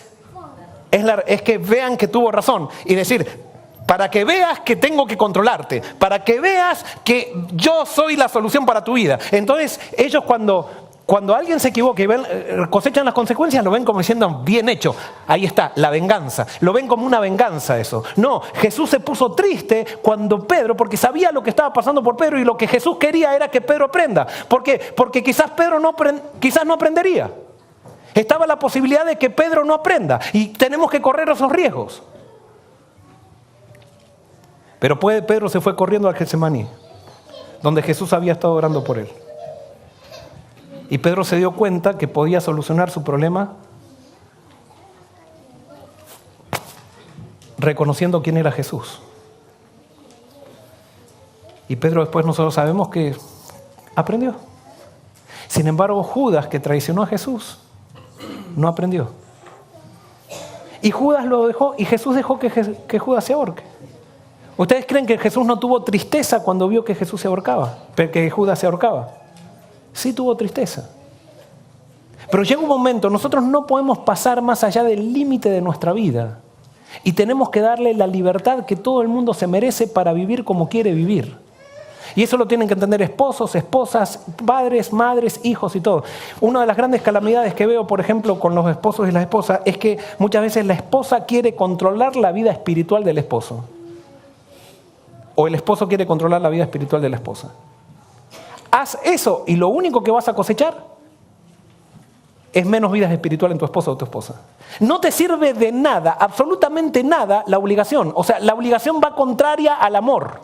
que vean que tuvo razón. Y decir, para que veas que tengo que controlarte, para que veas que yo soy la solución para tu vida. Entonces, ellos cuando alguien se equivoca y cosechan las consecuencias, lo ven como diciendo, bien hecho, ahí está, la venganza. Lo ven como una venganza eso. No, Jesús se puso triste cuando Pedro, porque sabía lo que estaba pasando por Pedro y lo que Jesús quería era que Pedro aprenda. ¿Por qué? Porque quizás Pedro no aprendería. Estaba la posibilidad de que Pedro no aprenda y tenemos que correr esos riesgos. Pero Pedro se fue corriendo al Getsemaní, donde Jesús había estado orando por él. Y Pedro se dio cuenta que podía solucionar su problema reconociendo quién era Jesús. Y Pedro después nosotros sabemos que aprendió. Sin embargo, Judas, que traicionó a Jesús, no aprendió. Y Judas lo dejó, y Jesús dejó que Judas se ahorque. ¿Ustedes creen que Jesús no tuvo tristeza cuando vio que Jesús se ahorcaba? Que Judas se ahorcaba. Sí tuvo tristeza. Pero llega un momento, nosotros no podemos pasar más allá del límite de nuestra vida. Y tenemos que darle la libertad que todo el mundo se merece para vivir como quiere vivir. Y eso lo tienen que entender esposos, esposas, padres, madres, hijos y todo. Una de las grandes calamidades que veo, por ejemplo, con los esposos y las esposas, es que muchas veces la esposa quiere controlar la vida espiritual del esposo. O el esposo quiere controlar la vida espiritual de la esposa. Haz eso y lo único que vas a cosechar es menos vida espiritual en tu esposo o tu esposa. No te sirve de nada, absolutamente nada, la obligación. O sea, la obligación va contraria al amor.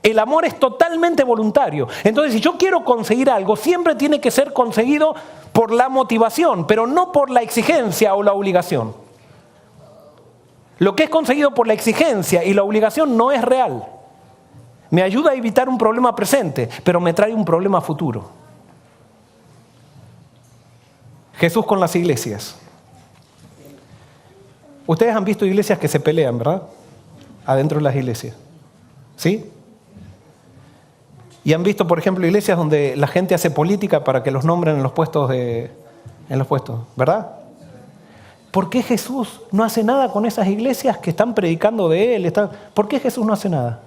El amor es totalmente voluntario. Entonces, si yo quiero conseguir algo, siempre tiene que ser conseguido por la motivación, pero no por la exigencia o la obligación. Lo que es conseguido por la exigencia y la obligación no es real. Me ayuda a evitar un problema presente, pero me trae un problema futuro. Jesús con las iglesias. Ustedes han visto iglesias que se pelean, ¿verdad? Adentro de las iglesias. ¿Sí? Y han visto, por ejemplo, iglesias donde la gente hace política para que los nombren en los puestos, ¿verdad? ¿Por qué Jesús no hace nada con esas iglesias que están predicando de Él? ¿Por qué Jesús no hace nada?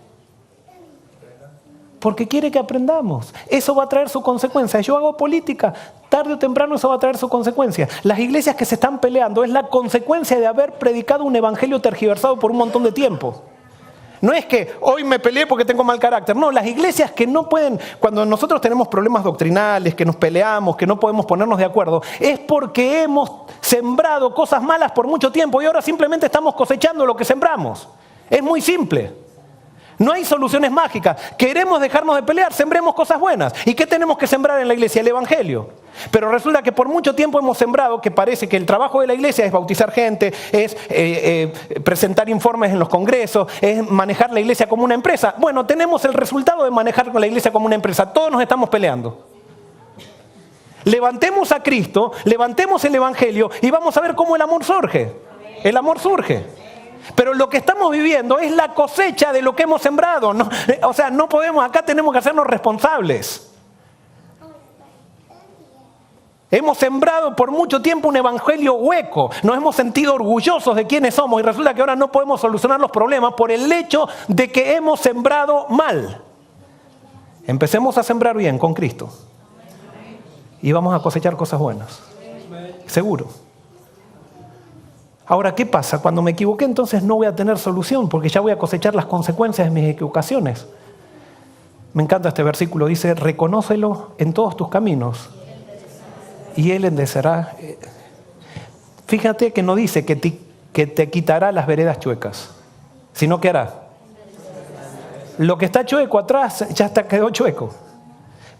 Porque quiere que aprendamos. Eso va a traer su consecuencia. Yo hago política, tarde o temprano eso va a traer su consecuencia. Las iglesias que se están peleando es la consecuencia de haber predicado un evangelio tergiversado por un montón de tiempo. No es que hoy me peleé porque tengo mal carácter. No, las iglesias que no pueden, cuando nosotros tenemos problemas doctrinales, que nos peleamos, que no podemos ponernos de acuerdo, es porque hemos sembrado cosas malas por mucho tiempo y ahora simplemente estamos cosechando lo que sembramos. Es muy simple. No hay soluciones mágicas. Queremos dejarnos de pelear, sembremos cosas buenas. ¿Y qué tenemos que sembrar en la iglesia? El evangelio. Pero resulta que por mucho tiempo hemos sembrado que parece que el trabajo de la iglesia es bautizar gente, es presentar informes en los congresos, es manejar la iglesia como una empresa. Bueno, tenemos el resultado de manejar la iglesia como una empresa. Todos nos estamos peleando. Levantemos a Cristo, levantemos el evangelio y vamos a ver cómo el amor surge. El amor surge. Pero lo que estamos viviendo es la cosecha de lo que hemos sembrado. No, o sea, no podemos, acá tenemos que hacernos responsables. Hemos sembrado por mucho tiempo un evangelio hueco. Nos hemos sentido orgullosos de quiénes somos y resulta que ahora no podemos solucionar los problemas por el hecho de que hemos sembrado mal. Empecemos a sembrar bien con Cristo y vamos a cosechar cosas buenas. Seguro. Ahora, ¿qué pasa? Cuando me equivoqué, entonces no voy a tener solución porque ya voy a cosechar las consecuencias de mis equivocaciones. Me encanta este versículo, dice, reconócelo en todos tus caminos y Él enderezará. Fíjate que no dice que te quitará las veredas chuecas, sino que hará. Lo que está chueco atrás ya quedó chueco.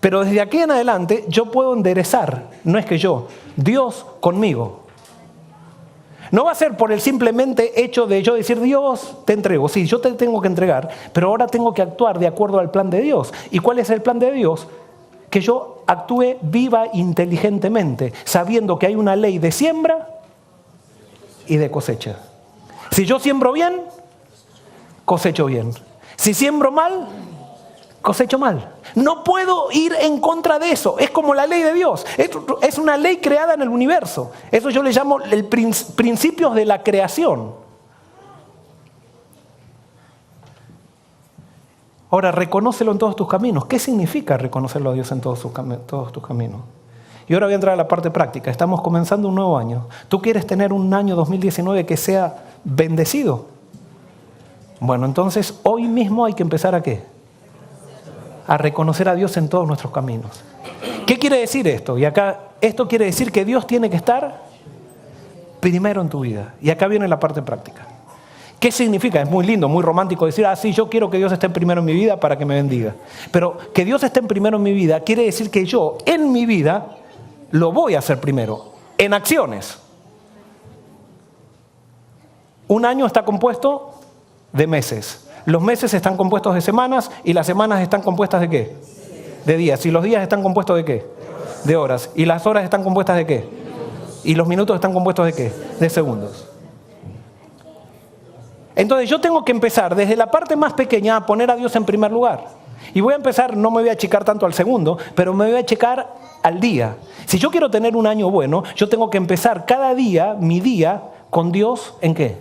Pero desde aquí en adelante yo puedo enderezar, no es que yo, Dios conmigo. No va a ser por el simplemente hecho de yo decir, Dios, te entrego. Sí, yo te tengo que entregar, pero ahora tengo que actuar de acuerdo al plan de Dios. ¿Y cuál es el plan de Dios? Que yo actúe viva inteligentemente, sabiendo que hay una ley de siembra y de cosecha. Si yo siembro bien, cosecho bien. Si siembro mal, cosecho mal. No puedo ir en contra de eso. Es como la ley de Dios. Es una ley creada en el universo. Eso yo le llamo principios de la creación. Ahora, reconócelo en todos tus caminos. ¿Qué significa reconocerlo a Dios en todos tus caminos? Y ahora voy a entrar a la parte práctica. Estamos comenzando un nuevo año. ¿Tú quieres tener un año 2019 que sea bendecido? Bueno, entonces hoy mismo hay que empezar ¿a qué? A reconocer a Dios en todos nuestros caminos. ¿Qué quiere decir esto? Y acá, esto quiere decir que Dios tiene que estar primero en tu vida. Y acá viene la parte práctica. ¿Qué significa? Es muy lindo, muy romántico decir, sí, yo quiero que Dios esté primero en mi vida para que me bendiga. Pero que Dios esté primero en mi vida quiere decir que yo, en mi vida, lo voy a hacer primero, en acciones. Un año está compuesto de meses. Los meses están compuestos de semanas y las semanas están compuestas ¿de qué? De días. ¿Y los días están compuestos de qué? De horas. ¿Y las horas están compuestas de qué? ¿Y los minutos están compuestos de qué? De segundos. Entonces yo tengo que empezar desde la parte más pequeña a poner a Dios en primer lugar. Y voy a empezar, no me voy a achicar tanto al segundo, pero me voy a achicar al día. Si yo quiero tener un año bueno, yo tengo que empezar cada día, mi día, con Dios ¿en qué?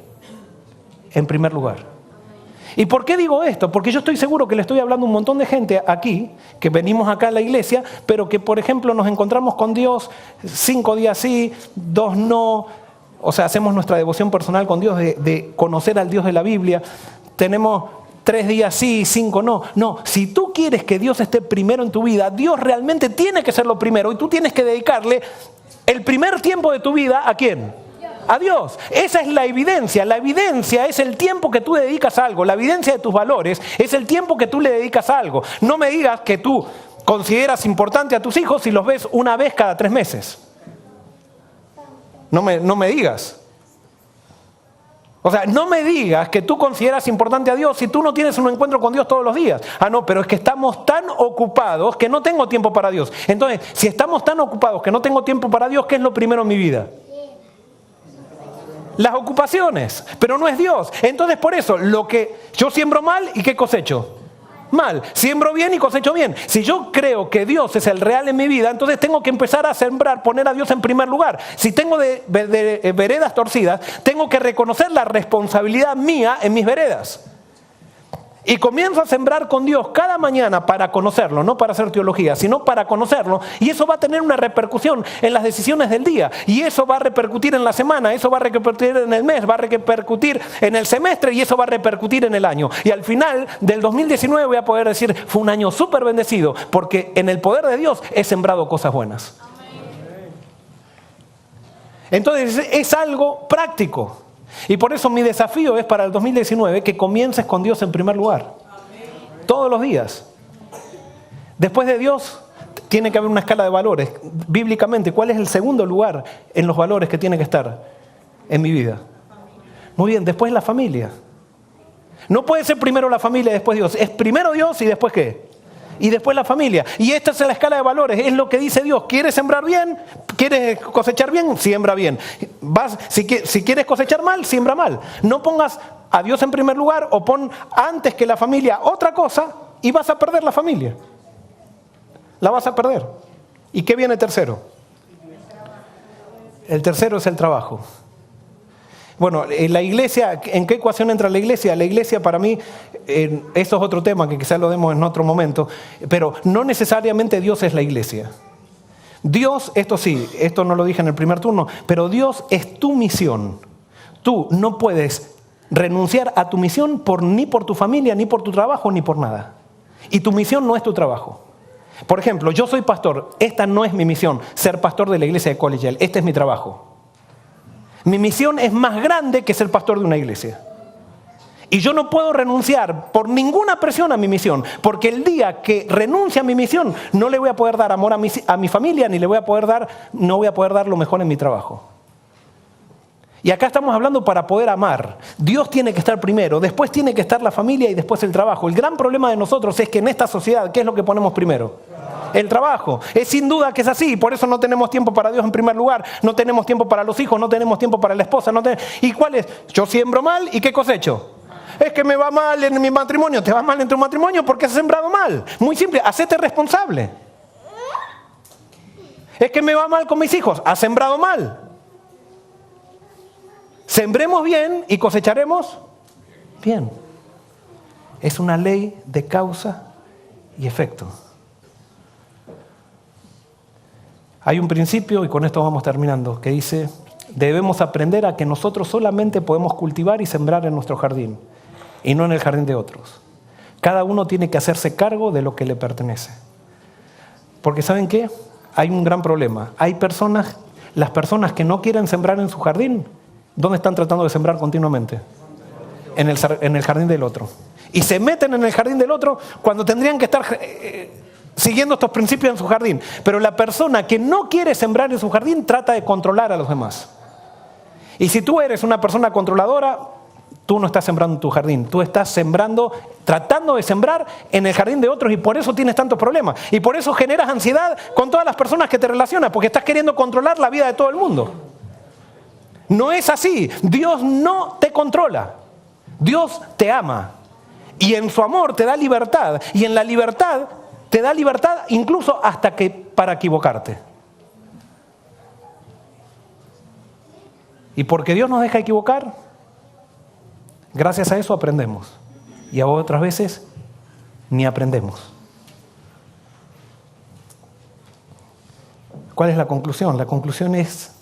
En primer lugar. ¿Y por qué digo esto? Porque yo estoy seguro que le estoy hablando a un montón de gente aquí, que venimos acá a la iglesia, pero que por ejemplo nos encontramos con Dios 5 días sí, 2 no. O sea, hacemos nuestra devoción personal con Dios de conocer al Dios de la Biblia. Tenemos 3 días sí, 5 no. No, si tú quieres que Dios esté primero en tu vida, Dios realmente tiene que ser lo primero y tú tienes que dedicarle el primer tiempo de tu vida ¿a quién? A Dios. Esa es la evidencia. La evidencia es el tiempo que tú dedicas a algo. La evidencia de tus valores es el tiempo que tú le dedicas a algo. No me digas que tú consideras importante a tus hijos si los ves una vez cada 3 meses. No me digas. O sea, no me digas que tú consideras importante a Dios si tú no tienes un encuentro con Dios todos los días. No, pero es que estamos tan ocupados que no tengo tiempo para Dios. Entonces, si estamos tan ocupados que no tengo tiempo para Dios, ¿qué es lo primero en mi vida? Las ocupaciones, pero no es Dios. Entonces por eso, lo que yo siembro mal y ¿qué cosecho? Mal. Siembro bien y cosecho bien. Si yo creo que Dios es el real en mi vida, entonces tengo que empezar a sembrar, poner a Dios en primer lugar. Si tengo de veredas torcidas, tengo que reconocer la responsabilidad mía en mis veredas. y comienzo a sembrar con Dios cada mañana para conocerlo, no para hacer teología, sino para conocerlo, y eso va a tener una repercusión en las decisiones del día, y eso va a repercutir en la semana, eso va a repercutir en el mes, va a repercutir en el semestre, y eso va a repercutir en el año. Y al final del 2019 voy a poder decir, fue un año súper bendecido, porque en el poder de Dios he sembrado cosas buenas. Entonces es algo práctico. Y por eso mi desafío es para el 2019 que comiences con Dios en primer lugar. Todos los días. Después de Dios tiene que haber una escala de valores. Bíblicamente, ¿cuál es el segundo lugar en los valores que tiene que estar en mi vida? Muy bien, después la familia. No puede ser primero la familia y después Dios. Es primero Dios y después ¿qué? Y después la familia. Y esta es la escala de valores, es lo que dice Dios. ¿Quieres sembrar bien? ¿Quieres cosechar bien? Siembra bien. Si quieres cosechar mal, siembra mal. No pongas a Dios en primer lugar o pon antes que la familia otra cosa y vas a perder la familia. La vas a perder. ¿Y qué viene tercero? El tercero es el trabajo. Bueno, la iglesia, ¿en qué ecuación entra la iglesia? La iglesia para mí, eso es otro tema que quizás lo demos en otro momento, pero no necesariamente Dios es la iglesia. Dios, esto sí, esto no lo dije en el primer turno, pero Dios es tu misión. Tú no puedes renunciar a tu misión ni por tu familia, ni por tu trabajo, ni por nada. Y tu misión no es tu trabajo. Por ejemplo, yo soy pastor, esta no es mi misión, ser pastor de la iglesia de Collegial, este es mi trabajo. Mi misión es más grande que ser pastor de una iglesia. Y yo no puedo renunciar por ninguna presión a mi misión, porque el día que renuncie a mi misión, no le voy a poder dar amor a mi familia, ni no voy a poder dar lo mejor en mi trabajo. Y acá estamos hablando para poder amar. Dios tiene que estar primero, después tiene que estar la familia y después el trabajo. El gran problema de nosotros es que en esta sociedad, ¿qué es lo que ponemos primero? El trabajo. Es sin duda que es así, por eso no tenemos tiempo para Dios en primer lugar, no tenemos tiempo para los hijos, no tenemos tiempo para la esposa. ¿Y cuál es? Yo siembro mal y ¿qué cosecho? Es que me va mal en mi matrimonio. Te va mal en tu matrimonio porque has sembrado mal. Muy simple, hacete responsable. Es que me va mal con mis hijos, has sembrado mal. Sembremos bien y cosecharemos bien. Es una ley de causa y efecto. Hay un principio, y con esto vamos terminando, que dice, debemos aprender a que nosotros solamente podemos cultivar y sembrar en nuestro jardín, y no en el jardín de otros. Cada uno tiene que hacerse cargo de lo que le pertenece. Porque ¿saben qué? Hay un gran problema. Hay personas, las personas que no quieren sembrar en su jardín, ¿dónde están tratando de sembrar continuamente? En el jardín del otro. Y se meten en el jardín del otro cuando tendrían que estar siguiendo estos principios en su jardín. Pero la persona que no quiere sembrar en su jardín trata de controlar a los demás. Y si tú eres una persona controladora, tú no estás sembrando en tu jardín. Tú estás sembrando, tratando de sembrar en el jardín de otros, y por eso tienes tantos problemas. Y por eso generas ansiedad con todas las personas que te relacionas, porque estás queriendo controlar la vida de todo el mundo. No es así. Dios no te controla. Dios te ama. Y en su amor te da libertad. Y en la libertad te da libertad incluso hasta que para equivocarte. Y porque Dios nos deja equivocar, gracias a eso aprendemos. Y a otras veces ni aprendemos. ¿Cuál es la conclusión? La conclusión es,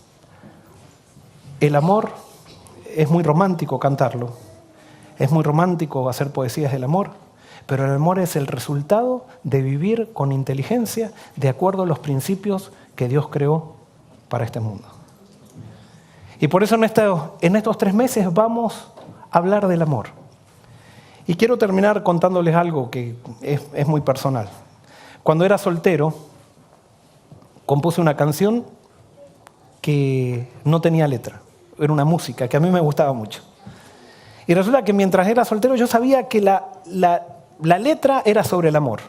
el amor es muy romántico cantarlo. Es muy romántico hacer poesías del amor. Pero el amor es el resultado de vivir con inteligencia de acuerdo a los principios que Dios creó para este mundo. Y por eso en estos 3 meses vamos a hablar del amor. Y quiero terminar contándoles algo que es muy personal. Cuando era soltero, compuse una canción que no tenía letra. Era una música que a mí me gustaba mucho. Y resulta que mientras era soltero yo sabía que la letra era sobre el amor.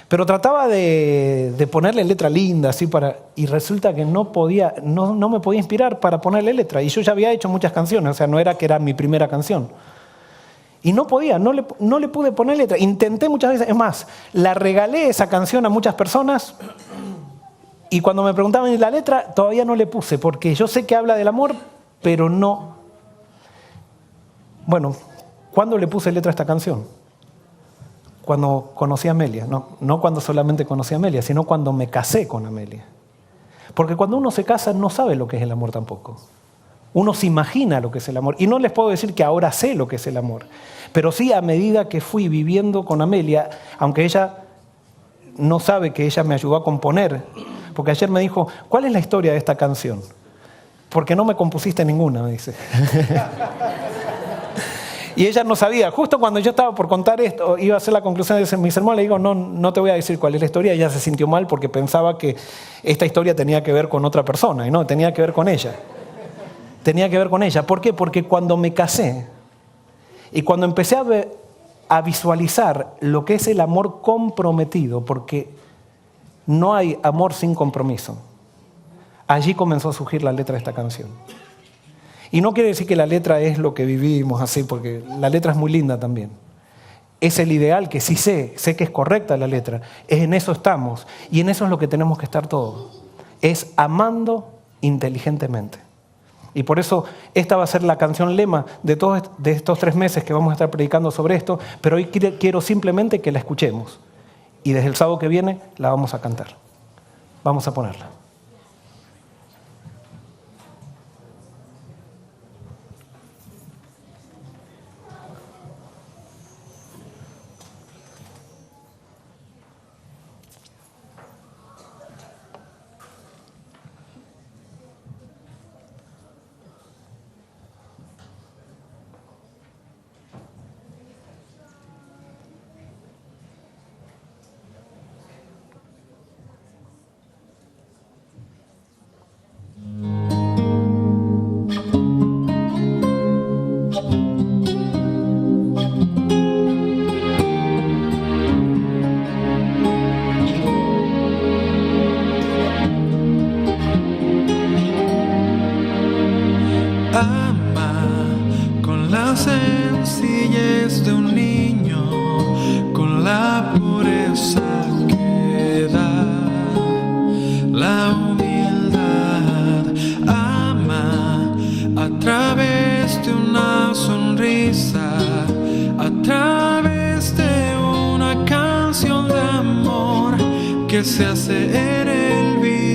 Pero trataba de ponerle letra linda, así y resulta que no me podía inspirar para ponerle letra. Y yo ya había hecho muchas canciones, o sea, no era que era mi primera canción. Y no podía, no le pude poner letra. Intenté muchas veces, es más, la regalé esa canción a muchas personas y cuando me preguntaban la letra, todavía no le puse, porque yo sé que habla del amor, pero no. Bueno, ¿cuándo le puse letra a esta canción? cuando conocí a Amelia, no cuando solamente conocí a Amelia, sino cuando me casé con Amelia. Porque cuando uno se casa no sabe lo que es el amor tampoco. Uno se imagina lo que es el amor. Y no les puedo decir que ahora sé lo que es el amor. Pero sí, a medida que fui viviendo con Amelia, aunque ella no sabe que ella me ayudó a componer, porque ayer me dijo, ¿cuál es la historia de esta canción? Porque no me compusiste ninguna, me dice. Y ella no sabía. Justo cuando yo estaba por contar esto, iba a hacer la conclusión de mi sermón, le digo, no te voy a decir cuál es la historia. Ella se sintió mal porque pensaba que esta historia tenía que ver con otra persona, y no, tenía que ver con ella. Tenía que ver con ella. ¿Por qué? Porque cuando me casé y cuando empecé a visualizar lo que es el amor comprometido, porque no hay amor sin compromiso, allí comenzó a surgir la letra de esta canción. Y no quiere decir que la letra es lo que vivimos así, porque la letra es muy linda también. Es el ideal que sí sé que es correcta la letra. En eso estamos. Y en eso es lo que tenemos que estar todos. Es amando inteligentemente. Y por eso esta va a ser la canción lema de estos 3 meses que vamos a estar predicando sobre esto, pero hoy quiero simplemente que la escuchemos. Y desde el sábado que viene la vamos a cantar. Vamos a ponerla. Sencillez de un niño, con la pureza que da la humildad. Ama a través de una sonrisa, a través de una canción de amor que se hace en el vivir.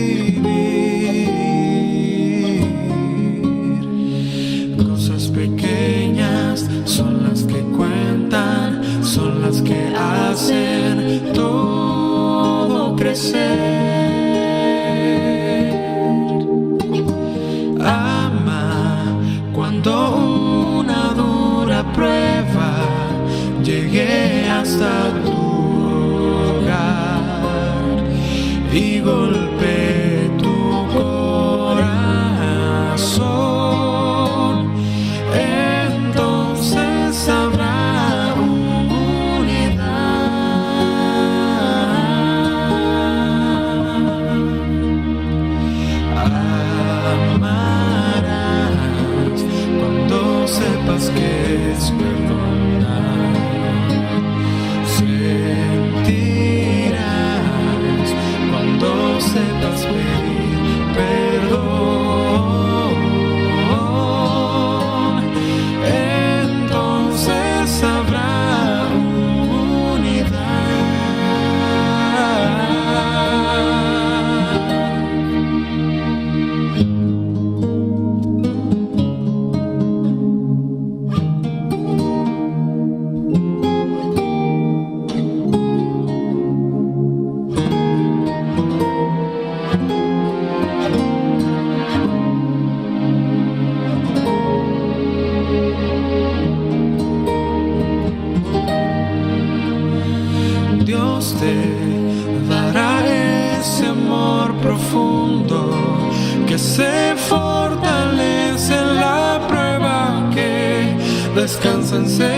Cosas pequeñas son las que cuentan, son las que hacen todo crecer. Ama cuando una dura prueba llegue hasta tu hogar y golpee tu corazón. Entonces habrá unidad. Amarás cuando sepas que es perdonar. Sentirás cuando sepas pedir perdón. Entonces habrá unidad. Dios te dará ese amor profundo que se fortalece en la prueba, que descansa en seguridad,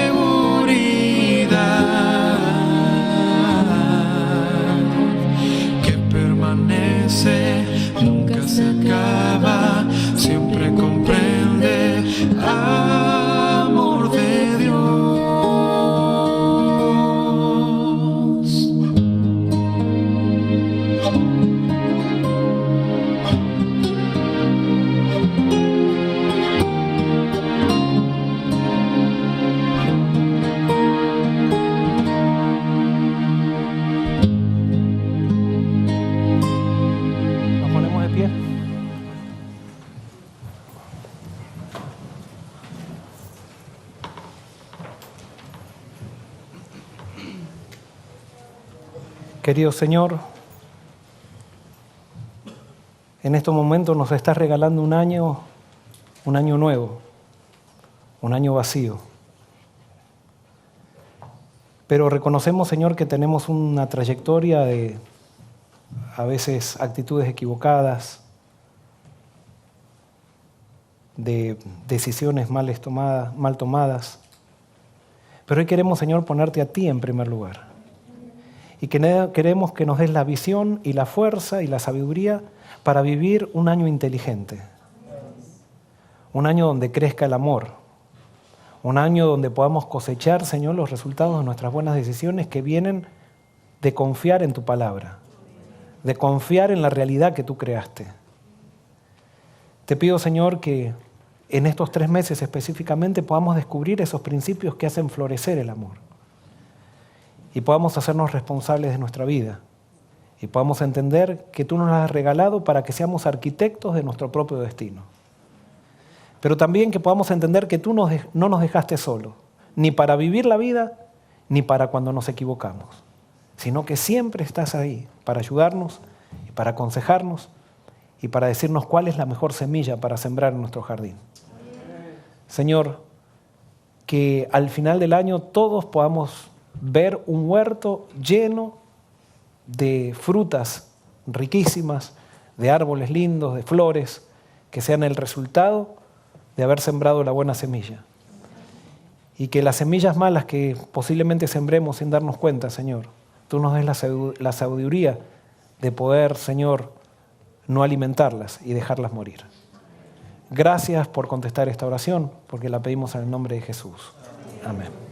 que permanece, nunca se acaba, siempre comprende. Amor de Dios. Querido Señor, en estos momentos nos estás regalando un año nuevo, un año vacío. Pero reconocemos, Señor, que tenemos una trayectoria de a veces actitudes equivocadas, de decisiones mal tomadas. Pero hoy queremos, Señor, ponerte a ti en primer lugar. Y queremos que nos des la visión y la fuerza y la sabiduría para vivir un año inteligente. Un año donde crezca el amor. Un año donde podamos cosechar, Señor, los resultados de nuestras buenas decisiones que vienen de confiar en tu palabra, de confiar en la realidad que tú creaste. Te pido, Señor, que en estos 3 meses específicamente podamos descubrir esos principios que hacen florecer el amor. Y podamos hacernos responsables de nuestra vida. Y podamos entender que tú nos has regalado para que seamos arquitectos de nuestro propio destino. Pero también que podamos entender que tú no nos dejaste solos, ni para vivir la vida, ni para cuando nos equivocamos, sino que siempre estás ahí para ayudarnos, y para aconsejarnos y para decirnos cuál es la mejor semilla para sembrar en nuestro jardín. Señor, que al final del año todos podamos ver un huerto lleno de frutas riquísimas, de árboles lindos, de flores, que sean el resultado de haber sembrado la buena semilla. Y que las semillas malas que posiblemente sembremos sin darnos cuenta, Señor, tú nos des la sabiduría de poder, Señor, no alimentarlas y dejarlas morir. Gracias por contestar esta oración, porque la pedimos en el nombre de Jesús. Amén.